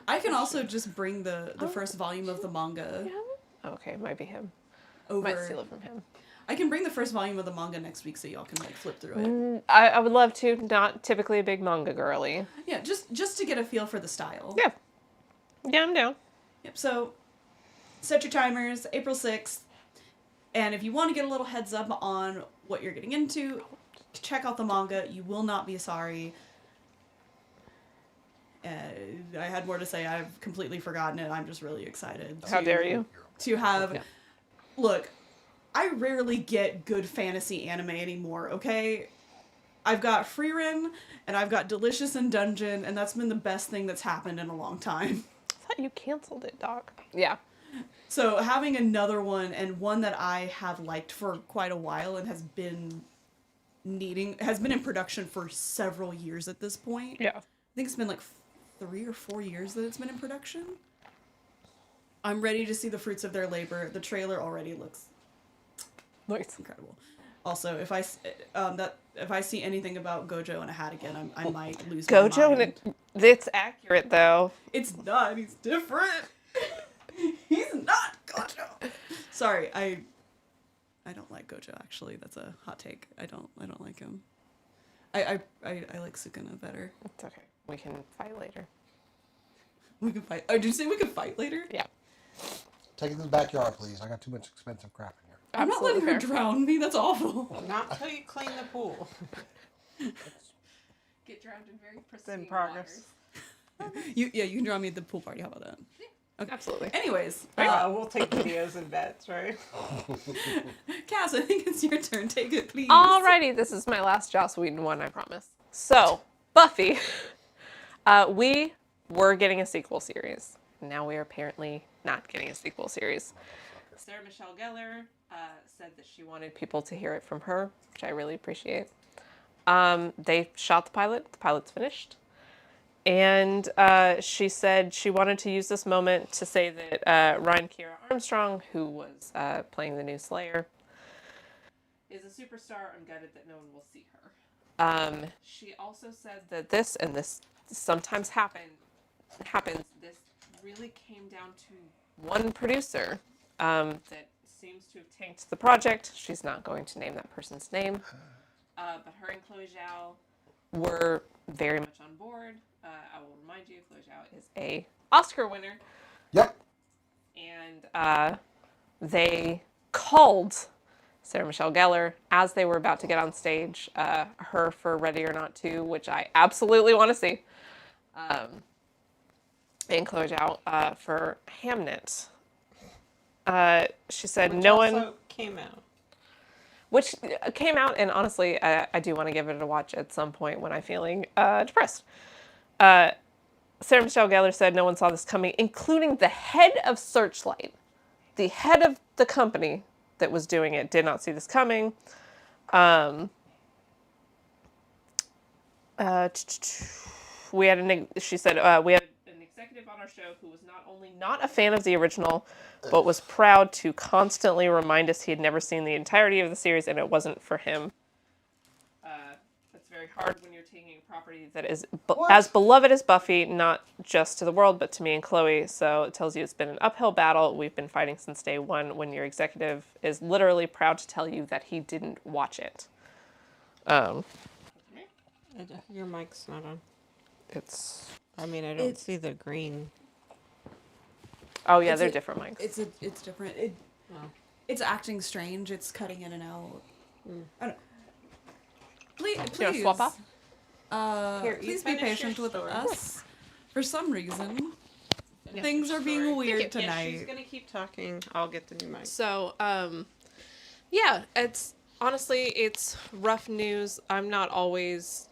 I can also just bring the first volume of the manga Okay, might be him. over. Might steal it from him. I can bring the first volume of the manga next week so y'all can like flip through it. I would love to. Not typically a big manga girly. Yeah, just to get a feel for the style. Yeah. Yeah, I'm down. Yep. So set your timers, April 6th. And if you want to get a little heads up on what you're getting into, check out the manga. You will not be sorry. I had more to say. I've completely forgotten it. I'm just really excited. How dare you? To have... Yeah. Look, I rarely get good fantasy anime anymore, okay? I've got Frieren, and I've got Delicious in Dungeon, and that's been the best thing that's happened in a long time. I thought you canceled it, Doc. Yeah. So having another one, and one that I have liked for quite a while and has been in production for several years at this point. Yeah. I think it's been like 3 or 4 years that it's been in production. I'm ready to see the fruits of their labor. The trailer already looks Nice. incredible. Also, if I see anything about Gojo in a hat again, I might lose my Gojo, mind. and it's accurate though. It's not. He's different. He's not Gojo. Sorry, I don't like Gojo. Actually, that's a hot take. I don't like him. I like Sukuna better. It's okay. We can fight later. We can fight. Oh, did you say we could fight later? Yeah. Take it to the backyard, please. I got too much expensive crap in here. I'm not letting her Absolutely fair. drown me. That's awful. Not till you clean the pool. Get drowned in very It's in progress. You can drown me at the pool party. How about that? Okay. Absolutely. Anyways, We'll take videos and bets, right? Cass, I think it's your turn. Take it, please. Alrighty, this is my last Joss Whedon one, I promise. So, Buffy. We were getting a sequel series. Now we are apparently not getting a sequel series. Sarah Michelle Gellar said that she wanted people to hear it from her, which I really appreciate. They shot the pilot. The pilot's finished. And she said she wanted to use this moment to say that Ryan Kiera Armstrong, who was playing the new Slayer, is a superstar. I'm gutted that no one will see her. She also said that this sometimes happens. This really came down to one producer that seems to have tanked the project. She's not going to name that person's name, but her and Chloe Zhao were very much on board. I will remind you, Chloe Zhao is a Oscar winner, Yep. and they called Sarah Michelle Gellar as they were about to get on stage, her for Ready or Not 2, which I absolutely want to see, and Chloe Zhao for Hamnet. She said Which no also one, came out. which came out, and honestly, I do want to give it a watch at some point when I'm feeling depressed. Sarah Michelle Gellar said no one saw this coming, including the head of Searchlight. The head of the company that was doing it did not see this coming. She said, we had an executive on our show who was not only not a fan of the original, but was proud to constantly remind us he had never seen the entirety of the series and it wasn't for him. That's very hard when you're taking a property that is as beloved as Buffy, not just to the world, but to me and Chloe. So it tells you it's been an uphill battle. We've been fighting since day one when your executive is literally proud to tell you that he didn't watch it. Your mic's not on. It's... I mean, I don't see the green. Oh, yeah, they're different mics. It's different. It's acting strange. It's cutting in and out. I don't. Please, You want to swap off? Here, please be patient with us. For some reason, things are being weird tonight. She's gonna keep talking. I'll get the new mic. So, yeah, it's honestly, it's rough news. I'm not always,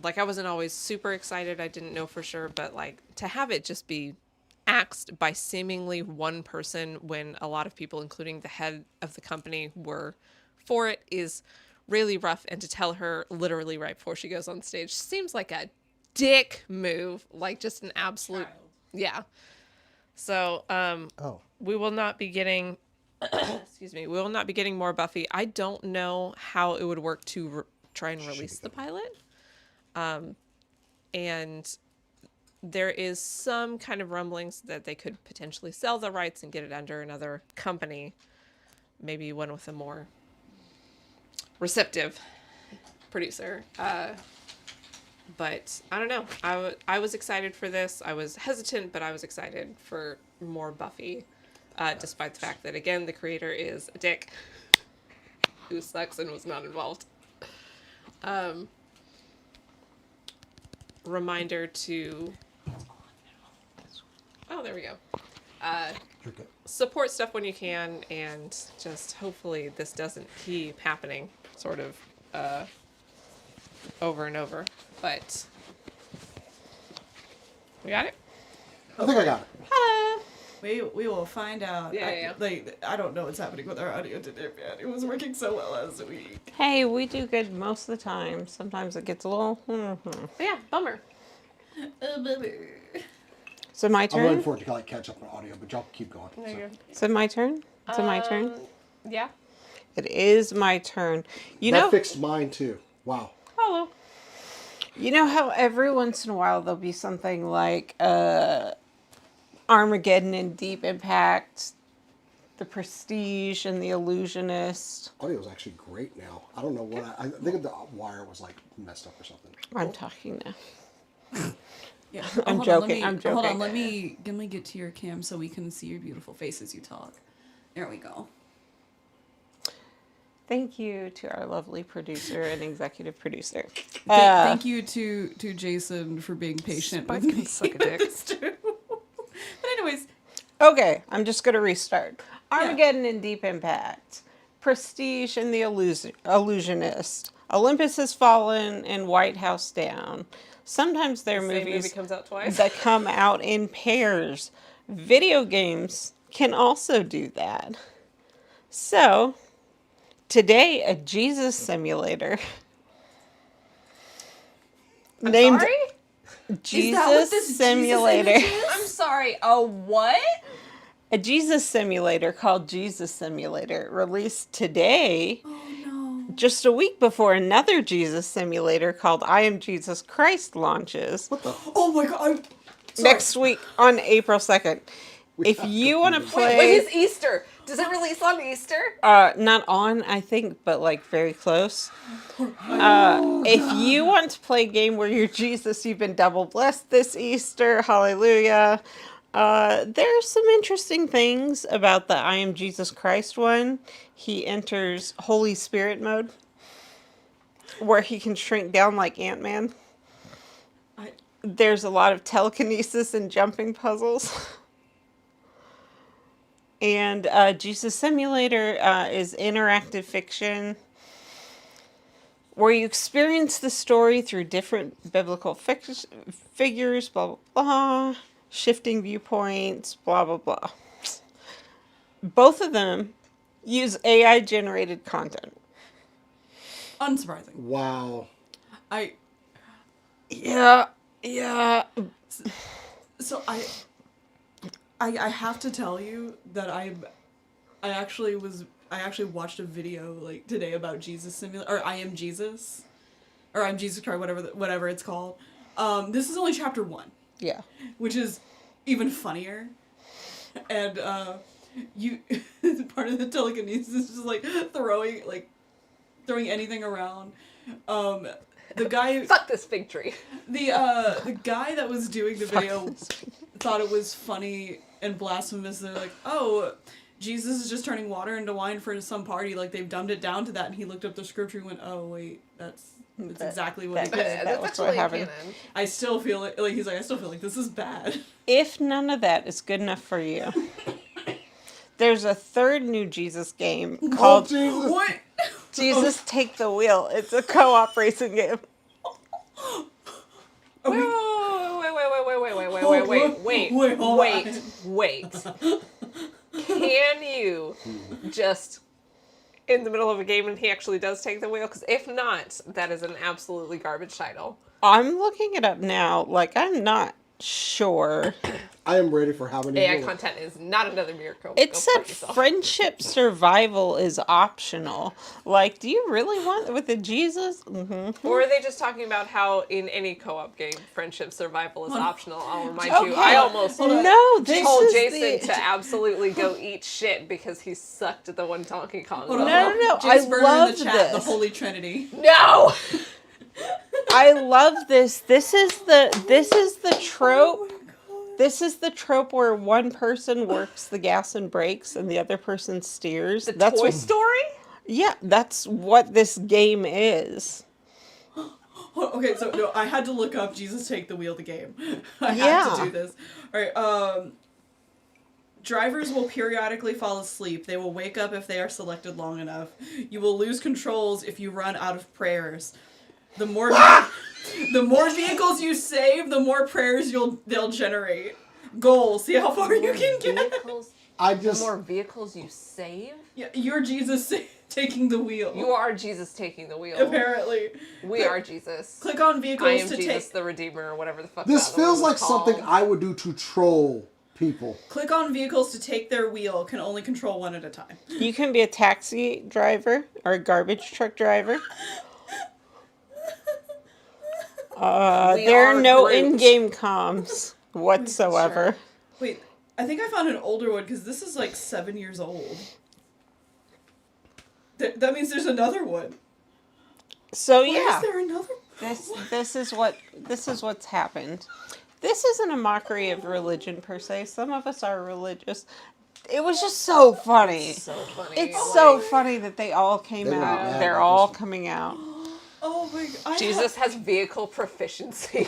like, I wasn't always super excited. I didn't know for sure, but like to have it just be axed by seemingly one person when a lot of people, including the head of the company, were for it is really rough. And to tell her literally right before she goes on stage seems like a dick move, like just an absolute yeah. So we will not be getting excuse me, we will not be getting more Buffy. I don't know how it would work to try and release the pilot, and there is some kind of rumblings that they could potentially sell the rights and get it under another company, maybe one with a more receptive producer. But I don't know. I was excited for this. I was hesitant, but I was excited for more Buffy, despite the fact that, again, the creator is a dick who sucks and was not involved. Reminder to... Oh, there we go. Support stuff when you can, and just hopefully this doesn't keep happening, sort of, over and over. But we got it? I think I got it. Hello. We will find out. Yeah. I don't know what's happening with our audio today, man. It was working so well last week. Hey, we do good most of the time. Sometimes it gets a little. Yeah, bummer. So my I'm turn. waiting for it to like catch up on audio, but y'all keep going. There you go. Is it my turn? Is it my turn? Yeah. It is my turn. You That know. fixed mine too. Wow. Hello. You know how every once in a while there'll be something like Armageddon and Deep Impact, The Prestige and The Illusionist. Audio is actually great now. I don't know what I think the wire was like messed up or something. I'm talking now. Yeah, I'm joking. I'm joking. Hold on, let me get to your cam so we can see your beautiful face as you talk. There we go. Thank you to our lovely producer and executive producer. Thank you to Jason for being patient with me. Suck a dick. It's true. But anyways, Okay, I'm just going to restart. Armageddon and Deep Impact, Prestige and The Illusionist, Olympus Has Fallen and White House Down. Sometimes they're Same movie movies comes out twice. that come out in pairs. Video games can also do that. So, today, a Jesus simulator named Sorry? Jesus Simulator. I'm sorry. A what? A Jesus simulator called Jesus Simulator released today just a week before another Jesus simulator called I Am Jesus Christ launches. What the? Oh my god! Sorry. Next week on April 2nd. If you want to play... Wait, it's Easter. Does it release on Easter? Not on, I think, but like very close. If you want to play a game where you're Jesus, you've been double blessed this Easter, hallelujah. There's some interesting things about the I Am Jesus Christ one. He enters Holy Spirit mode, where he can shrink down like Ant-Man. There's a lot of telekinesis and jumping puzzles. And Jesus Simulator is interactive fiction where you experience the story through different biblical figures, blah, blah, blah, shifting viewpoints, blah, blah, blah. Both of them use AI-generated content. Unsurprising. Wow. Yeah. So I have to tell you that I actually watched a video like today about Jesus Simulator, or I Am Jesus, or I'm Jesus Christ, whatever it's called. This is only chapter 1. Yeah. Which is even funnier. And you part of the telekinesis is just like throwing anything around. The guy Fuck this fig tree. the guy that was doing the video thought it was funny and blasphemous. They're like, oh, Jesus is just turning water into wine for some party, like they've dumbed it down to that, and he looked up the scripture and went, oh wait, that's exactly what he did. That's That's what actually happened. canon. I still feel like he's like, I still feel like this is bad. If none of that is good enough for you, there's a third new Jesus game Oh, called Jesus. What? Jesus Take the Wheel. It's a co-op racing game. Are we- Wait. Can you just, in the middle of a game and he actually does take the wheel? Because if not, that is an absolutely garbage title. I'm looking it up now. Like, I'm not sure. I am ready for how many AI more. content is not another miracle. It Go said fuck yourself. friendship survival is optional. Like, do you really want with the Jesus? Mm-hmm. Or are they just talking about how in any co-op game, friendship survival is optional? I'll remind you, Okay. I almost No, this told is Jason the... to absolutely go eat shit because he sucked at the one Donkey Kong. Hold on. No, Jace I Burner love in the chat, this. the Holy Trinity. No! I love this. This is the trope. This is the trope where one person works the gas and brakes and the other person steers. That's Toy Story? Yeah, that's what this game is. Okay, so no, I had to look up Jesus Take the Wheel the game. I had Yeah. to do this. Alright, drivers will periodically fall asleep. They will wake up if they are selected long enough. You will lose controls if you run out of prayers. The more vehicles you save, the more prayers they'll generate. Goal, see how far you can get. The more vehicles you save? Yeah, you're Jesus taking the wheel. You are Jesus taking the wheel. Apparently. We are Jesus. Click on vehicles I am to Jesus take. the Redeemer, or whatever the fuck This that feels one like was called. something I would do to troll people. Click on vehicles to take their wheel. Can only control one at a time. You can be a taxi driver or a garbage truck driver. There are no Groot. in-game comms whatsoever. Wait, I think I found an older one because this is like 7 years old. That means there's another one. So Why yeah, is there another? this is what's happened. This isn't a mockery of religion per se. Some of us are religious. It was just so funny. So funny. It's so funny that they all came They were out. mad They're about all this. coming out. Oh my god. Jesus has vehicle proficiency.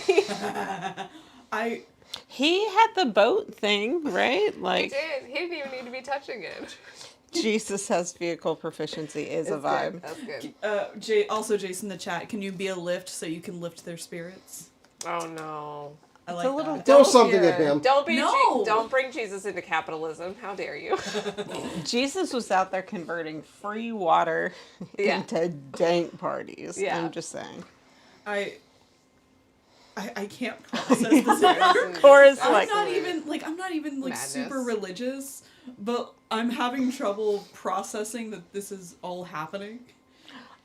He had the boat thing, right? He Like did. He didn't even need to be touching it. Jesus has vehicle proficiency is a It's vibe. good. That's good. Also, Jason in the chat, can you be a lift so you can lift their spirits? Oh no. I It's like a little that. Throw something at him. Don't be. No. Don't bring Jesus into capitalism. How dare you? Jesus was out there converting free water Yeah. into dank parties. Yeah. I'm just saying. I can't process this. Cora's I'm like, not even Madness. super religious, but I'm having trouble processing that this is all happening.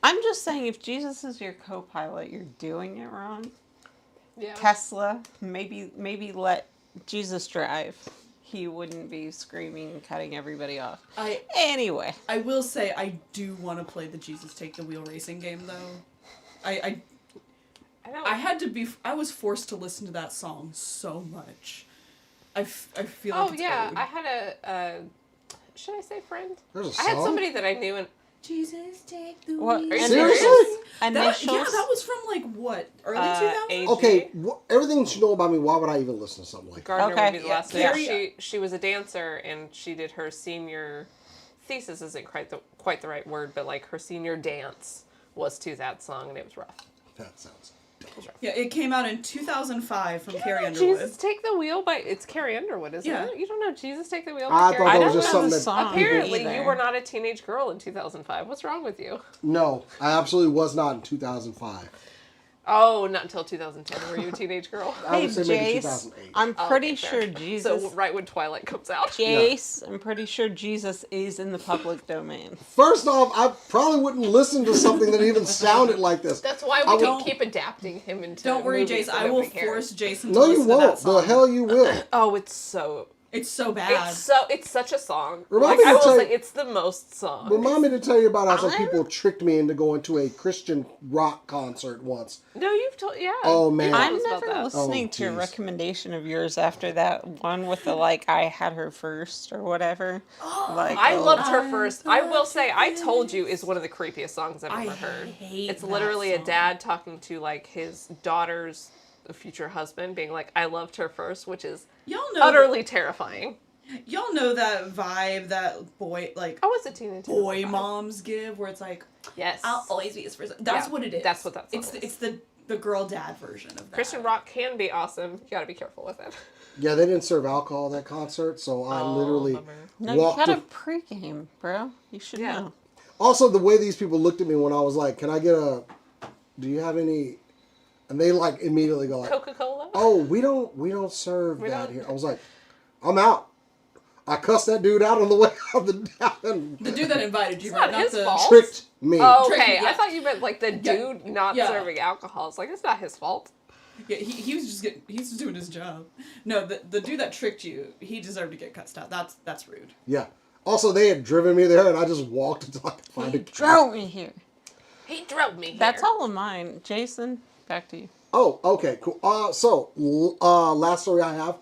I'm just saying, if Jesus is your co-pilot, you're doing it wrong. Yeah. Tesla, maybe let Jesus drive. He wouldn't be screaming and cutting everybody off. Anyway. I will say I do want to play the Jesus Take the Wheel racing game though. I had to be. I was forced to listen to that song so much. I feel like Oh it's yeah, owed. I had a. Should I say friend? There's a I had song? somebody that I knew and. Jesus take the What? wheel. Are you Seriously? serious? Initials. That was from like what, early 2000s? AG. Okay, everything you know about me, why would I even listen to something like that? Gardner Okay. would be the Yeah, last name. Carrie- She was a dancer and she did her senior thesis isn't quite the right word, but like her senior dance was to that song and it was rough. That sounds dumb. Yeah, it came out in 2005 from Carrie Jesus Underwood. Take the Wheel by it's Carrie Underwood, isn't Yeah. it? You don't know Jesus Take the Wheel I by thought Carrie that I was don't just know something the that song Apparently either. you were not a teenage girl in 2005. What's wrong with you? No, I absolutely was not in 2005. Oh, not until 2010 were you a teenage girl? I Hey, would say maybe Jace, 2008. I'm Oh, pretty okay, sure fair. Jesus... So right when Twilight comes out. Jace, I'm pretty sure Jesus is in the public domain. First off, I probably wouldn't listen to something that even sounded like this. That's why I we can would- keep adapting him into Don't worry, movies Jason. that I will nobody cares. force Jason to No, you listen to that won't. song. The hell you will. Oh, it's so It's so bad. it's such a song. Remind Like me I to will tell say you- it's the most song. Remind me to tell you about how some I'm- people tricked me into going to a Christian rock concert once. No, you've told Oh, man. You told I'm us about never that. listening to a geez. recommendation of yours after that one with the, like, I had her first or whatever. Like, I oh. loved her I first. I will thought say, you I Told You this. is one of the creepiest songs I've I ever heard. hate It's that literally a song. dad talking to like his daughter's future husband, being like, "I loved her first," which is Y'all know utterly terrifying. Y'all know that vibe that boy like I was a teenager. boy moms give, where it's like, Yes. I'll always be his first. That's Yeah, what it is. that's what that song It's is. it's the girl dad version of that. Christian rock can be awesome. You gotta be careful with it. Yeah, they didn't serve alcohol at that concert, so I literally bummer. No, walked. you got a to- pregame, bro. You should Yeah. know. Also, the way these people looked at me when I was like, "Can I get a? Do you have any?" And they like immediately go like, Coca-Cola. "Oh, we don't serve We that don't- here." I was like, "I'm out." I cussed that dude out on the way out the down. The dude that invited you, It's right? not his the fault. Tricked me. Oh, Tricky, okay. yeah. I thought you meant like the dude not yeah. serving alcohol. It's like it's not his fault. Yeah, he was he's just doing his job. No, the dude that tricked you, he deserved to get cussed out. That's rude. Yeah. Also, they had driven me there, and I just walked until I could find a cab. Drove me here. He drove me here. That's all of mine. Jason, back to you. Oh, okay, cool. Last story I have.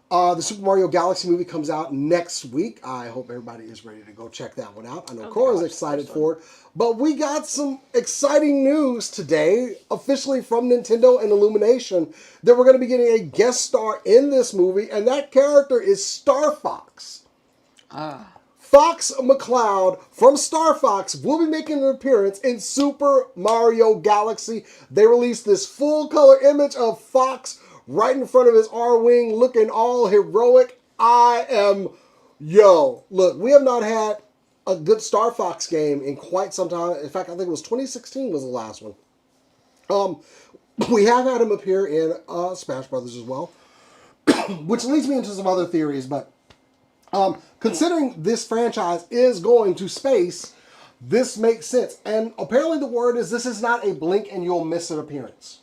The Super Mario Galaxy movie comes out next week. I hope everybody is ready to go check that one out. I know Cora's watch the excited first for it. But we got some exciting news today, officially from Nintendo and Illumination, that we're going to be getting a guest star in this movie, and that character is Star Fox. Fox McCloud from Star Fox will be making an appearance in Super Mario Galaxy. They released this full color image of Fox right in front of his R-Wing looking all heroic. Look, we have not had a good Star Fox game in quite some time. In fact, I think it was 2016 was the last one. We have had him appear in Smash Brothers as well, which leads me into some other theories, but considering this franchise is going to space, this makes sense. And apparently the word is this is not a blink and you'll miss it appearance.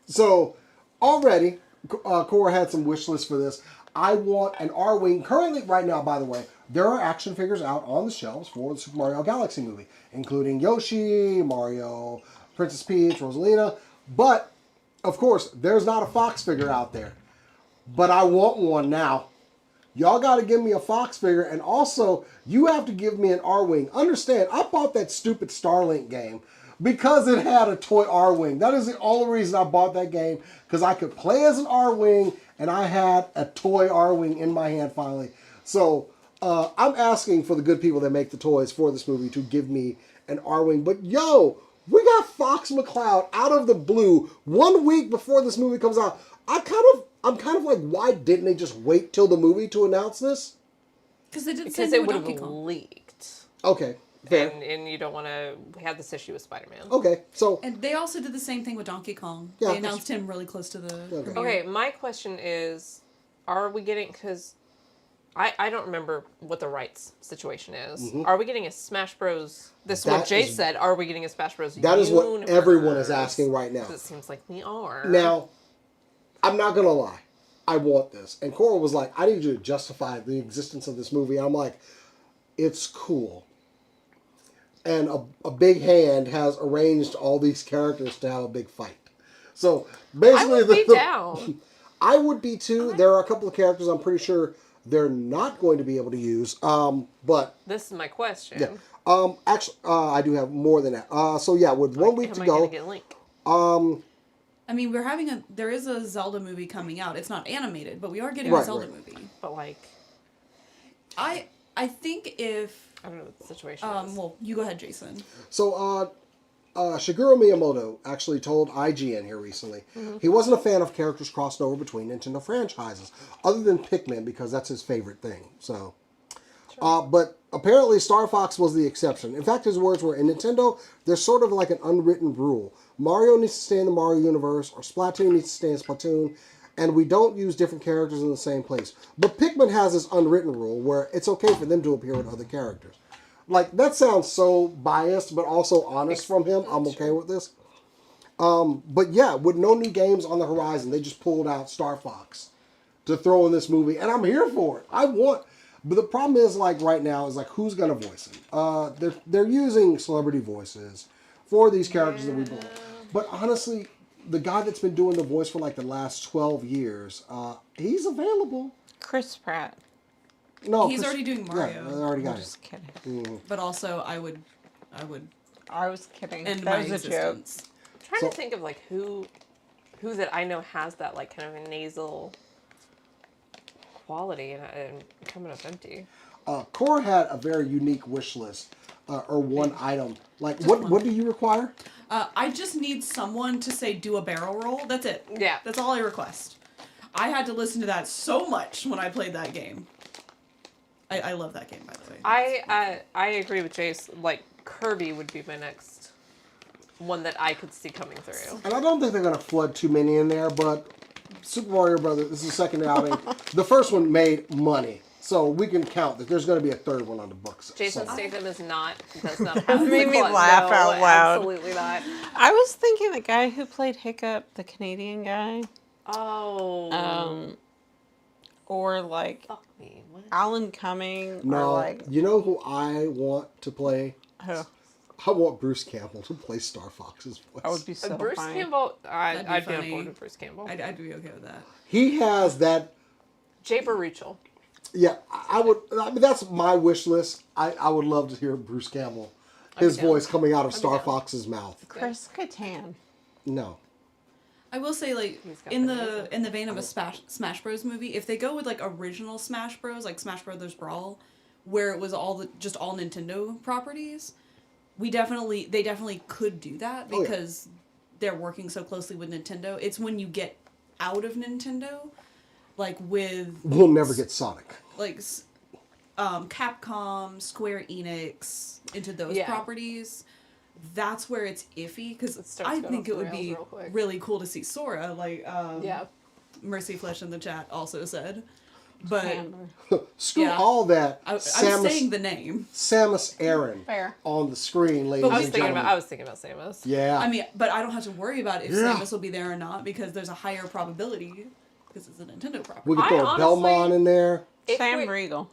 So already, Cora had some wish lists for this. I want an R-Wing. Currently, right now, by the way, there are action figures out on the shelves for the Super Mario Galaxy movie, including Yoshi, Mario, Princess Peach, Rosalina. But, of course, there's not a Fox figure out there. But I want one now. Y'all got to give me a Fox figure, and also, you have to give me an R-Wing. Understand, I bought that stupid Starlink game because it had a toy R-Wing. That is the only reason I bought that game, because I could play as an R-Wing, and I had a toy R-Wing in my hand finally. So, I'm asking for the good people that make the toys for this movie to give me an R-Wing. But yo, we got Fox McCloud out of the blue 1 week before this movie comes out. I'm kind of like, why didn't they just wait till the movie to announce this? Because they did the because same it thing would with have Donkey Kong. leaked. Okay, fair. And you don't want to have this issue with Spider-Man. Okay, so And they also did the same thing with Donkey Kong. Yeah, They announced him really close to the Okay. premiere. Okay, my question is, are we getting, because I don't remember what the rights situation is. Mm-hmm. Are we getting a Smash Bros? This is That what Jay is- said. Are we getting a Smash Bros? That is what everyone is asking right now. 'Cause it seems like we are. Now, I'm not going to lie. I want this. And Cora was like, I need you to justify the existence of this movie. And I'm like, it's cool. And a big hand has arranged all these characters to have a big fight. So basically, I would be down. I would be too. There are a couple of characters I'm pretty sure they're not going to be able to use. But This is my question. yeah, actually, I do have more than that. So yeah, with 1 week Am to I go, gonna get Link? I mean, there is a Zelda movie coming out. It's not animated, but we are getting a Right, Zelda right. movie. But like, I think if I don't know what the situation is. well, you go ahead, Jason. So, Shigeru Miyamoto actually told IGN here recently he wasn't a fan of characters crossed over between Nintendo franchises, other than Pikmin because that's his favorite thing. So, but apparently Star Fox was the exception. In fact, his words were, in Nintendo, there's sort of like an unwritten rule. Mario needs to stay in the Mario universe, or Splatoon needs to stay in Splatoon, and we don't use different characters in the same place. But Pikmin has this unwritten rule where it's okay for them to appear with other characters. Like, that sounds so biased, but also honest from him. I'm okay with this. But yeah, with no new games on the horizon, they just pulled out Star Fox to throw in this movie, and I'm here for it. But the problem is, like, right now, is like, who's gonna voice him? They're using celebrity voices for these characters that we believe. But honestly, the guy that's been doing the voice for like the last 12 years, he's available. Chris Pratt. No, He's already doing Mario. Yeah, I already got I'm it. just kidding. But also, I would I was kidding. end That my was a joke. existence. I'm trying So- to think of like who that I know has that like kind of a nasal quality, and I'm coming up empty. Cora had a very unique wish list, or one item. Like, what do you require? I just need someone to say do a barrel roll. That's it. Yeah. That's all I request. I had to listen to that so much when I played that game. I love that game, by the way. I agree with Jace. Like Kirby would be my next one that I could see coming through. And I don't think they're going to flood too many in there, but Super Mario Brothers, this is the second outing. The first one made money. So we can count that there's going to be a third one on the books. Jason somewhere. Statham does not have Made the me glut. laugh No, out loud. Absolutely not. I was thinking the guy who played Hiccup, the Canadian guy, Oh. or like Fuck me. What? Alan Cumming, or No, like you know who I want to play? who? I want Bruce Campbell to play Star Fox's voice. That would be so Bruce funny. Campbell. That'd be I'd be on funny. board with Bruce Campbell. I'd be okay with that. He has that. Jay Baruchel. Yeah, I would. I mean, that's my wish list. I would love to hear Bruce Campbell, his down. voice coming out of be Star down. Fox's mouth. Chris Kattan. No. I will say, like, He's got in the the vein of a Smash Bros movie, if they go with like original Smash Bros, like Smash Brothers Brawl, where it was all Nintendo properties, they definitely could do that Oh, yeah. because they're working so closely with Nintendo. It's when you get out of Nintendo, like with We'll never get Sonic. like Capcom, Square Enix, into those Yeah. properties. That's where it's iffy because It starts I going think off it would the rails be real quick. really cool to see Sora. Like Yeah. Mercy Flesh in the chat also said, but Amber. Screw Yeah. all that. I'm saying the name. Samus Aran Fair. on the screen, ladies But I was and thinking gentlemen. about. I was thinking about Samus. Yeah. I mean, but I don't have to worry about if Yeah. Samus will be there or not because there's a higher probability because it's a Nintendo property. we could I throw honestly- Belmont in there. If Sam we- Riegel.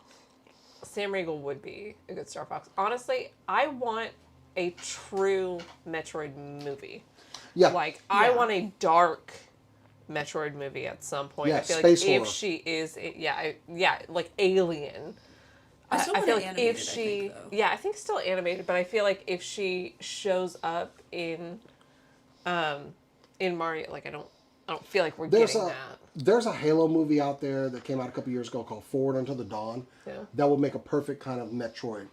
Sam Riegel would be a good Star Fox. Honestly, I want a true Metroid movie. Yeah. Like, I Yeah. want a dark Metroid movie at some point. Yeah, I feel space like if horror. she is, like Alien. I still want feel it like animated, if I she, think, though. yeah, I think still animated, but I feel like if she shows up in Mario, like I don't feel like we're There's getting a that. there's a Halo movie out there that came out a couple years ago called Forward Unto the Dawn. Yeah. That would make a perfect kind of Metroid.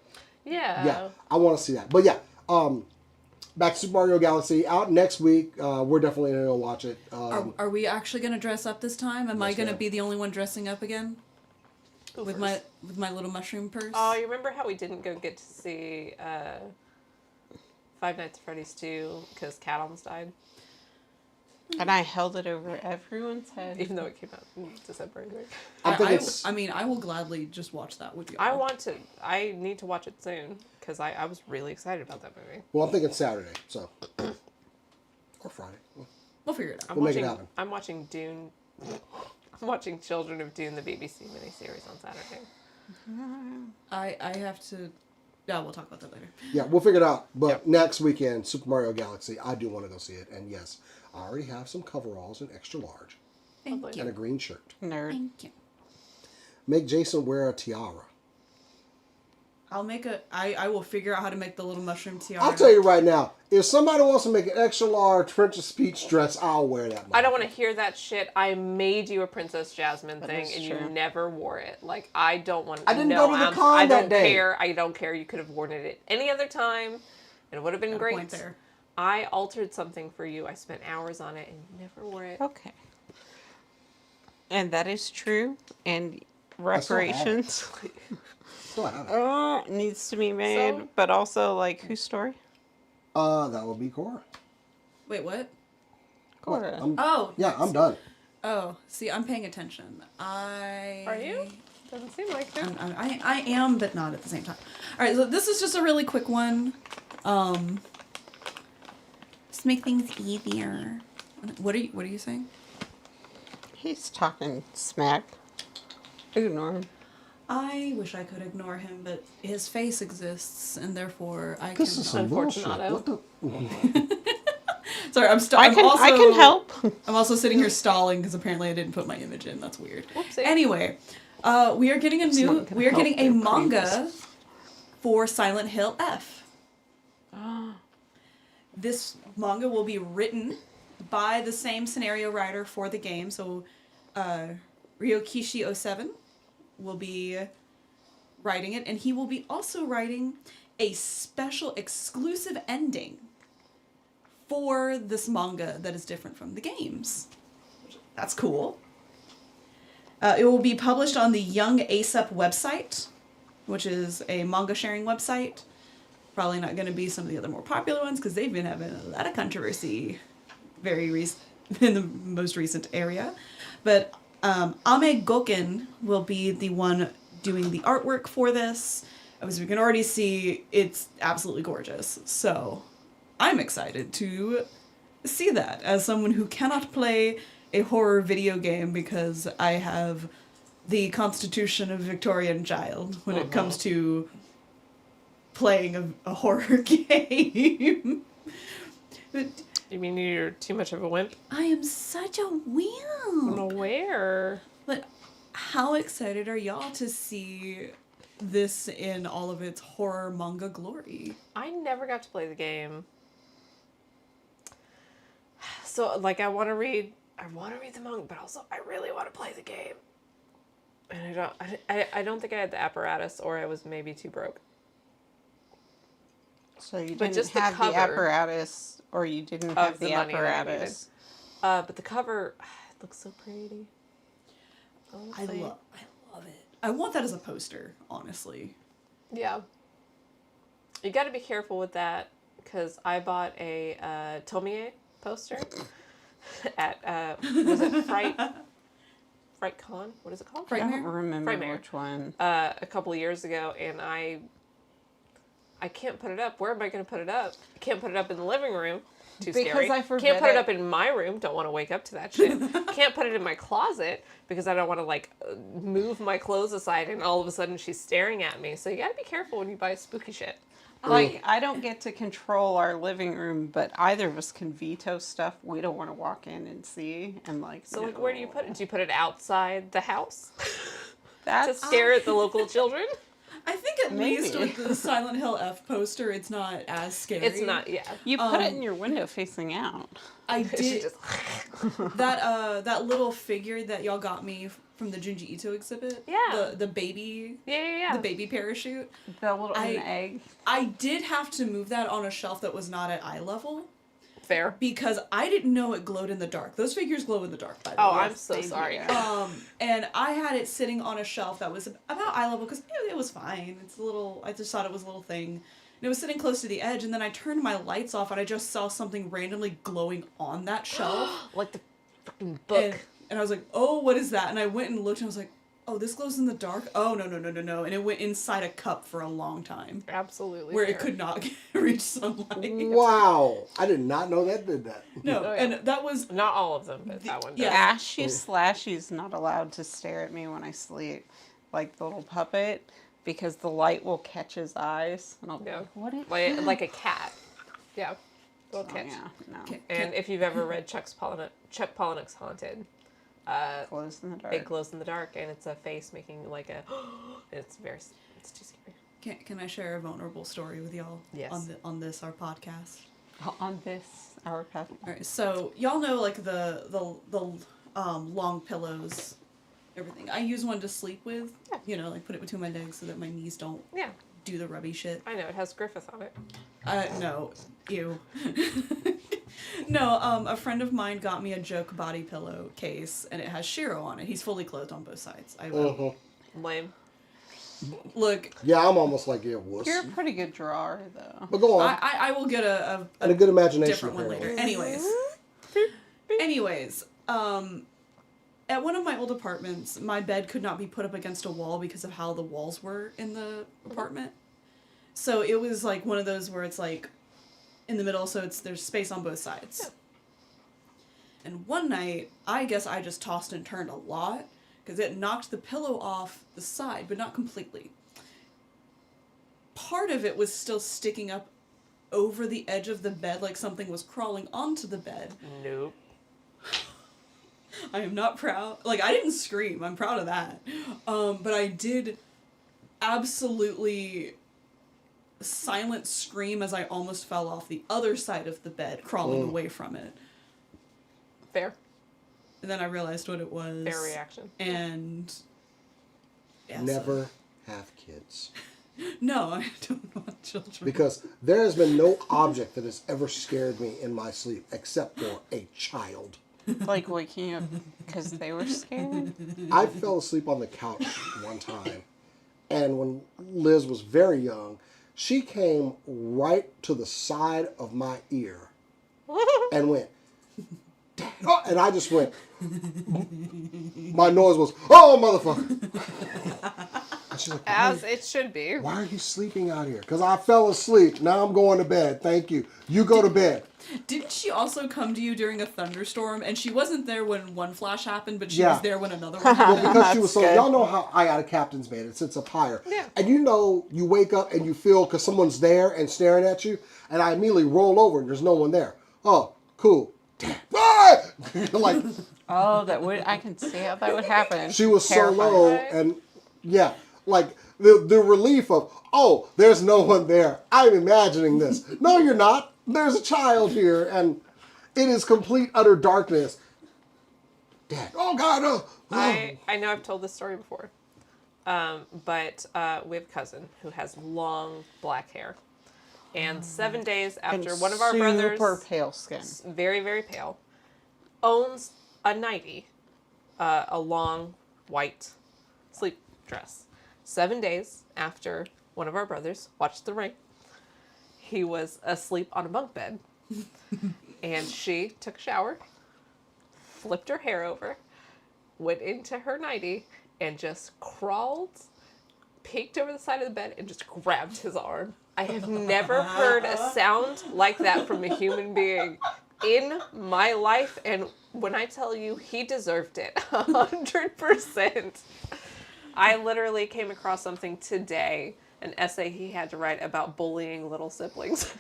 Yeah. Yeah, I want to see that. But yeah, back to Super Mario Galaxy out next week. We're definitely gonna go watch it. Are we actually gonna dress up this time? Am I Yes, gonna ma'am. be the only one dressing up again Who with first? my little mushroom purse? Oh, you remember how we didn't go get to see Five Nights at Freddy's 2 because Cat almost died? And I held it over everyone's head. Even though it came out in December, I think. I think it's. I mean, I will gladly just watch that with you. I need to watch it soon because I was really excited about that movie. Well, I'm thinking Saturday, so or Friday. We'll figure it out. We'll make it happen. I'm watching Dune. I'm watching Children of Dune, the BBC miniseries on Saturday. I have to. Yeah, we'll talk about that later. Yeah, we'll figure it out. But next weekend, Super Mario Galaxy, I do want to go see it. And yes, I already have some coveralls in extra large Thank Lovely. you. and a green shirt. Nerd. Thank you. Make Jason wear a tiara. I'll make a. I will figure out how to make the little mushroom tiara. I'll tell you right now, if somebody wants to make an extra large Princess Peach dress, I'll wear that. I don't want to hear that shit. I made you a Princess Jasmine thing, is and true. you never wore it. Like, I don't want. I didn't no, go to the I'm- con I don't that day. care. I don't care. You could have worn it at any other time, and it would have been Got a great. point there. I altered something for you. I spent hours on it, and you never wore it. Okay. And that is true. And still have it. reparations Still have it. needs to be made. So- But also, like, whose story? That would be Cora. Wait, what? Cora. Oh. Yeah, I'm done. Oh, see, I'm paying attention. Are you? Doesn't seem like it. I am, but not at the same time. All right, so this is just a really quick one. Just make things easier. What are you saying? He's talking smack. Ignore him. I wish I could ignore him, but his face exists, and therefore I This can. is some bullshit. Unfortunato. What the? Sorry, I can help. I'm also sitting here stalling because apparently I didn't put my image in. That's weird. Whoopsie. Anyway, we are getting a manga for Silent Hill F. This manga will be written by the same scenario writer for the game. So, Ryokishi07 will be writing it, and he will be also writing a special exclusive ending for this manga that is different from the games. That's cool. It will be published on the Young Aesop website, which is a manga sharing website. Probably not going to be some of the other more popular ones because they've been having a lot of controversy in the most recent area. But Ame Goken will be the one doing the artwork for this. As we can already see, it's absolutely gorgeous. So I'm excited to see that as someone who cannot play a horror video game because I have the constitution of Victorian child when it comes to playing a horror game. But You mean you're too much of a wimp? I am such a I'm wimp. aware. But how excited are y'all to see this in all of its horror manga glory? I never got to play the game. So, like, I want to read the manga, but also I really want to play the game. And I don't think I had the apparatus, or I was maybe too broke. So you But didn't just the have the cover apparatus, or you didn't have Of the the money that I apparatus. But the cover, it looks so pretty. I love it. I want that as a poster, honestly. Yeah. You got to be careful with that, because I bought a Tomie poster at, was it FrightCon? What is it called? I don't Frightmare? remember Frightmare. which one. A couple of years ago, and I can't put it up. Where am I going to put it up? I can't put it up in the living room. Too Because scary. I forbid Can't put it it. up in my room. Don't want to wake up to that shit. Can't put it in my closet because I don't want to move my clothes aside and all of a sudden she's staring at me. So you got to be careful when you buy spooky shit. Like, I don't get to control our living room, but either of us can veto stuff we don't want to walk in and see. And So where do you put it? Do you put it outside the house to That's scare at the local children? I think at Maybe. least with the Silent Hill F poster, it's not as scary. It's not. Yeah. you put it in your window facing out. I She did just that little figure that y'all got me from the Junji Ito exhibit. Yeah. The baby. yeah. The baby parachute. The little I- an egg. I did have to move that on a shelf that was not at eye level Fair. because I didn't know it glowed in the dark. Those figures glow in the dark, by the Oh, way. I'm so they do. sorry. And I had it sitting on a shelf that was about eye level because it was fine. It's a little. I just thought it was a little thing, And it was sitting close to the edge, and then I turned my lights off, and I just saw something randomly glowing on that shelf. Like the freaking book. And I was like, oh, what is that? And I went and looked, and I was like, oh, this glows in the dark? Oh, no. And it went inside a cup for a long time. Absolutely. Where fair. it could not reach sunlight. Wow. I did not know that did that. No, Oh, yeah. and that was... Not all of them, but that one does. yeah. Ashy Slashy's not allowed to stare at me when I sleep, like the little puppet, because the light will catch his eyes. And I'll be Yeah. like, what is Like a cat. Yeah. Little Oh, catch. yeah, no. Okay. And if you've ever read Chuck Palahniuk's Haunted, Glows in the dark. it glows in the dark, and it's a face making like a. It's too scary. Can I share a vulnerable story with y'all? Yes. On this, our podcast? On this, our path. All right, so y'all know like the long pillows, everything. I use one to sleep with. Yeah. You know, like put it between my legs so that my knees don't Yeah, do the rubby shit. I know it has Griffith on it. No, ew. No, a friend of mine got me a joke body pillow case, and it has Shiro on it. He's fully clothed on both sides. I will. Mm-hmm. Lame. Look, Yeah, I'm almost like you, wuss. You're a pretty good drawer, though. But go on. I will get and a good imagination. different one later. apparently. Anyways, at one of my old apartments, my bed could not be put up against a wall because of how the walls were in the apartment. So it was like one of those where it's like in the middle, so there's space on both sides. Yeah. And one night, I guess I just tossed and turned a lot because it knocked the pillow off the side, but not completely. Part of it was still sticking up over the edge of the bed like something was crawling onto the bed. Nope. I am not proud. Like, I didn't scream. I'm proud of that. But I did absolutely silent scream as I almost fell off the other side of the bed, crawling away from it. Fair. And then I realized what it was. Fair reaction. And... yeah, Never have kids. No, I don't want children. Because there has been no object that has ever scared me in my sleep except for a child. Like waking up because they were scared. I fell asleep on the couch one time, and when Liz was very young, she came right to the side of my ear and went, oh, and I just went, my noise was, oh, motherfucker. And she's like, As it should be. why are you sleeping out here? Because I fell asleep. Now I'm going to bed. Thank you. You go to bed. Didn't she also come to you during a thunderstorm? And she wasn't there when one flash happened, but she Yeah. was there when another one Well, happened. because she was so, good. y'all know how I got a captain's bed. It sits up higher. Yeah. And you know, you wake up and you feel because someone's there and staring at you, and I immediately roll over and there's no one there. Oh, cool. Damn. Ah! Like, Oh, that would, I can see how that would happen. she was Terrifying. so low, and yeah, like the relief of, oh, there's no one there. I'm imagining this. No, you're not. There's a child here, and it is complete, utter darkness. Dad, oh God, oh. I know I've told this story before, but we have a cousin who has long black hair, and 7 days after And one of our brothers, super pale skin. very very pale, owns a nightie, a long white sleep dress. 7 days after one of our brothers watched The Ring, he was asleep on a bunk bed, and she took a shower, flipped her hair over, went into her nightie, and just crawled, peeked over the side of the bed, and just grabbed his arm. I have never heard a sound like that from a human being in my life, and when I tell you, he deserved it, 100%. I literally came across something today, an essay he had to write about bullying little siblings.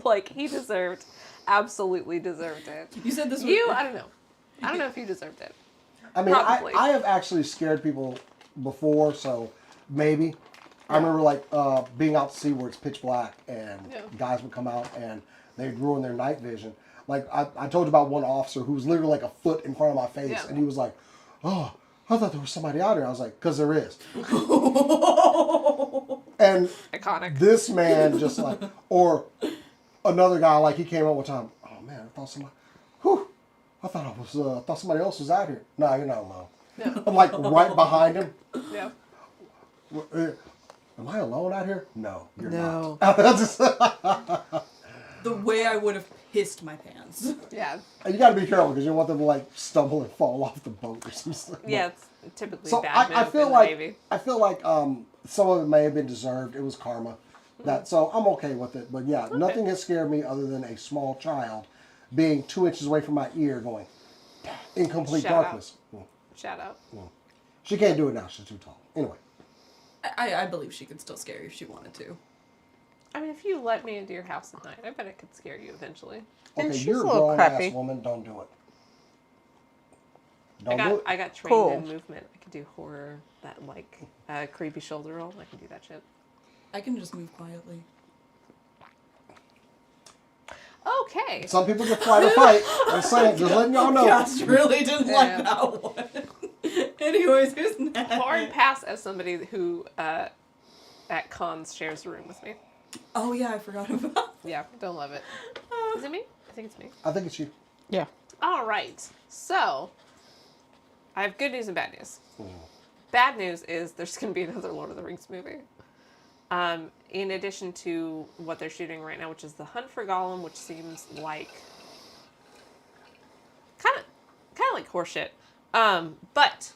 Like, he absolutely deserved it. You said this was... I don't know. I don't know if you deserved it. I mean, Probably. I have actually scared people before, so maybe. I remember like being out to sea where it's pitch black and Yeah. guys would come out and they'd ruin their night vision. Like I told you about one officer who was literally like a foot in front of my face, Yeah. and he was like, "Oh, I thought there was somebody out here." I was like, "Cause there is." And Iconic. this man just like, or another guy like he came up one time. Oh man, I thought somebody. Whew, I thought somebody else was out here. No, you're not alone. Yeah. I'm like right behind him. Yeah. Am I alone out here? No, you're No. not. That's just- The way I would have pissed my pants. Yeah. And you got to be careful because you don't want them to like stumble and fall off the boat or something. Yeah, it's typically So bad I move feel in like the Navy. I feel like some of it may have been deserved. It was karma. That so I'm okay with it. But yeah, nothing has scared me other than a small child being 2 inches away from my ear going in complete Shout out. darkness. Shout out. She can't do it now. She's too tall. Anyway, I believe she could still scare you if she wanted to. I mean, if you let me into your house at night, I bet it could scare you eventually. And okay, she's you're a a little grown crappy. ass woman. Don't do it. I Don't do got it. I got trained Cool. in movement. I could do horror, that like creepy shoulder roll. I can do that shit. I can just move quietly. Okay. Some people get flight or fight. I'm saying, just letting y'all know. Cass really didn't Yeah. like that one. Anyways, who's next? Hard pass as somebody who at cons shares a room with me. Oh yeah, I forgot about. Yeah, don't love it. Is it me? I think it's me. I think it's you. Yeah. All right. So, I have good news and bad news. Bad news is there's going to be another Lord of the Rings movie. In addition to what they're shooting right now, which is The Hunt for Gollum, which seems like kind of like horseshit. But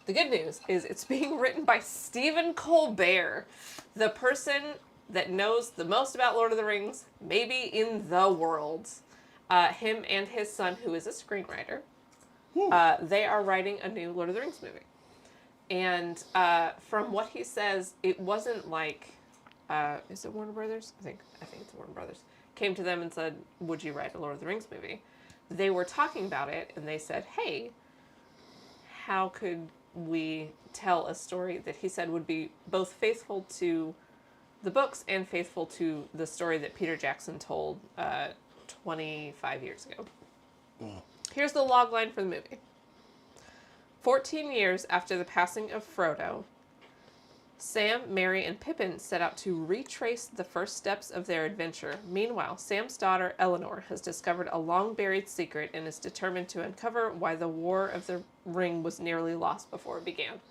the good news is it's being written by Stephen Colbert, the person that knows the most about Lord of the Rings, maybe in the world. Him and his son, who is a screenwriter, they are writing a new Lord of the Rings movie. And from what he says, it wasn't like, is it Warner Brothers? I think it's Warner Brothers. Came to them and said, would you write a Lord of the Rings movie? They were talking about it, and they said, hey, how could we tell a story that he said would be both faithful to the books and faithful to the story that Peter Jackson told 25 years ago. Here's the logline for the movie. 14 years after the passing of Frodo, Sam, Merry, and Pippin set out to retrace the first steps of their adventure. Meanwhile, Sam's daughter, Eleanor, has discovered a long-buried secret and is determined to uncover why the War of the Ring was nearly lost before it began.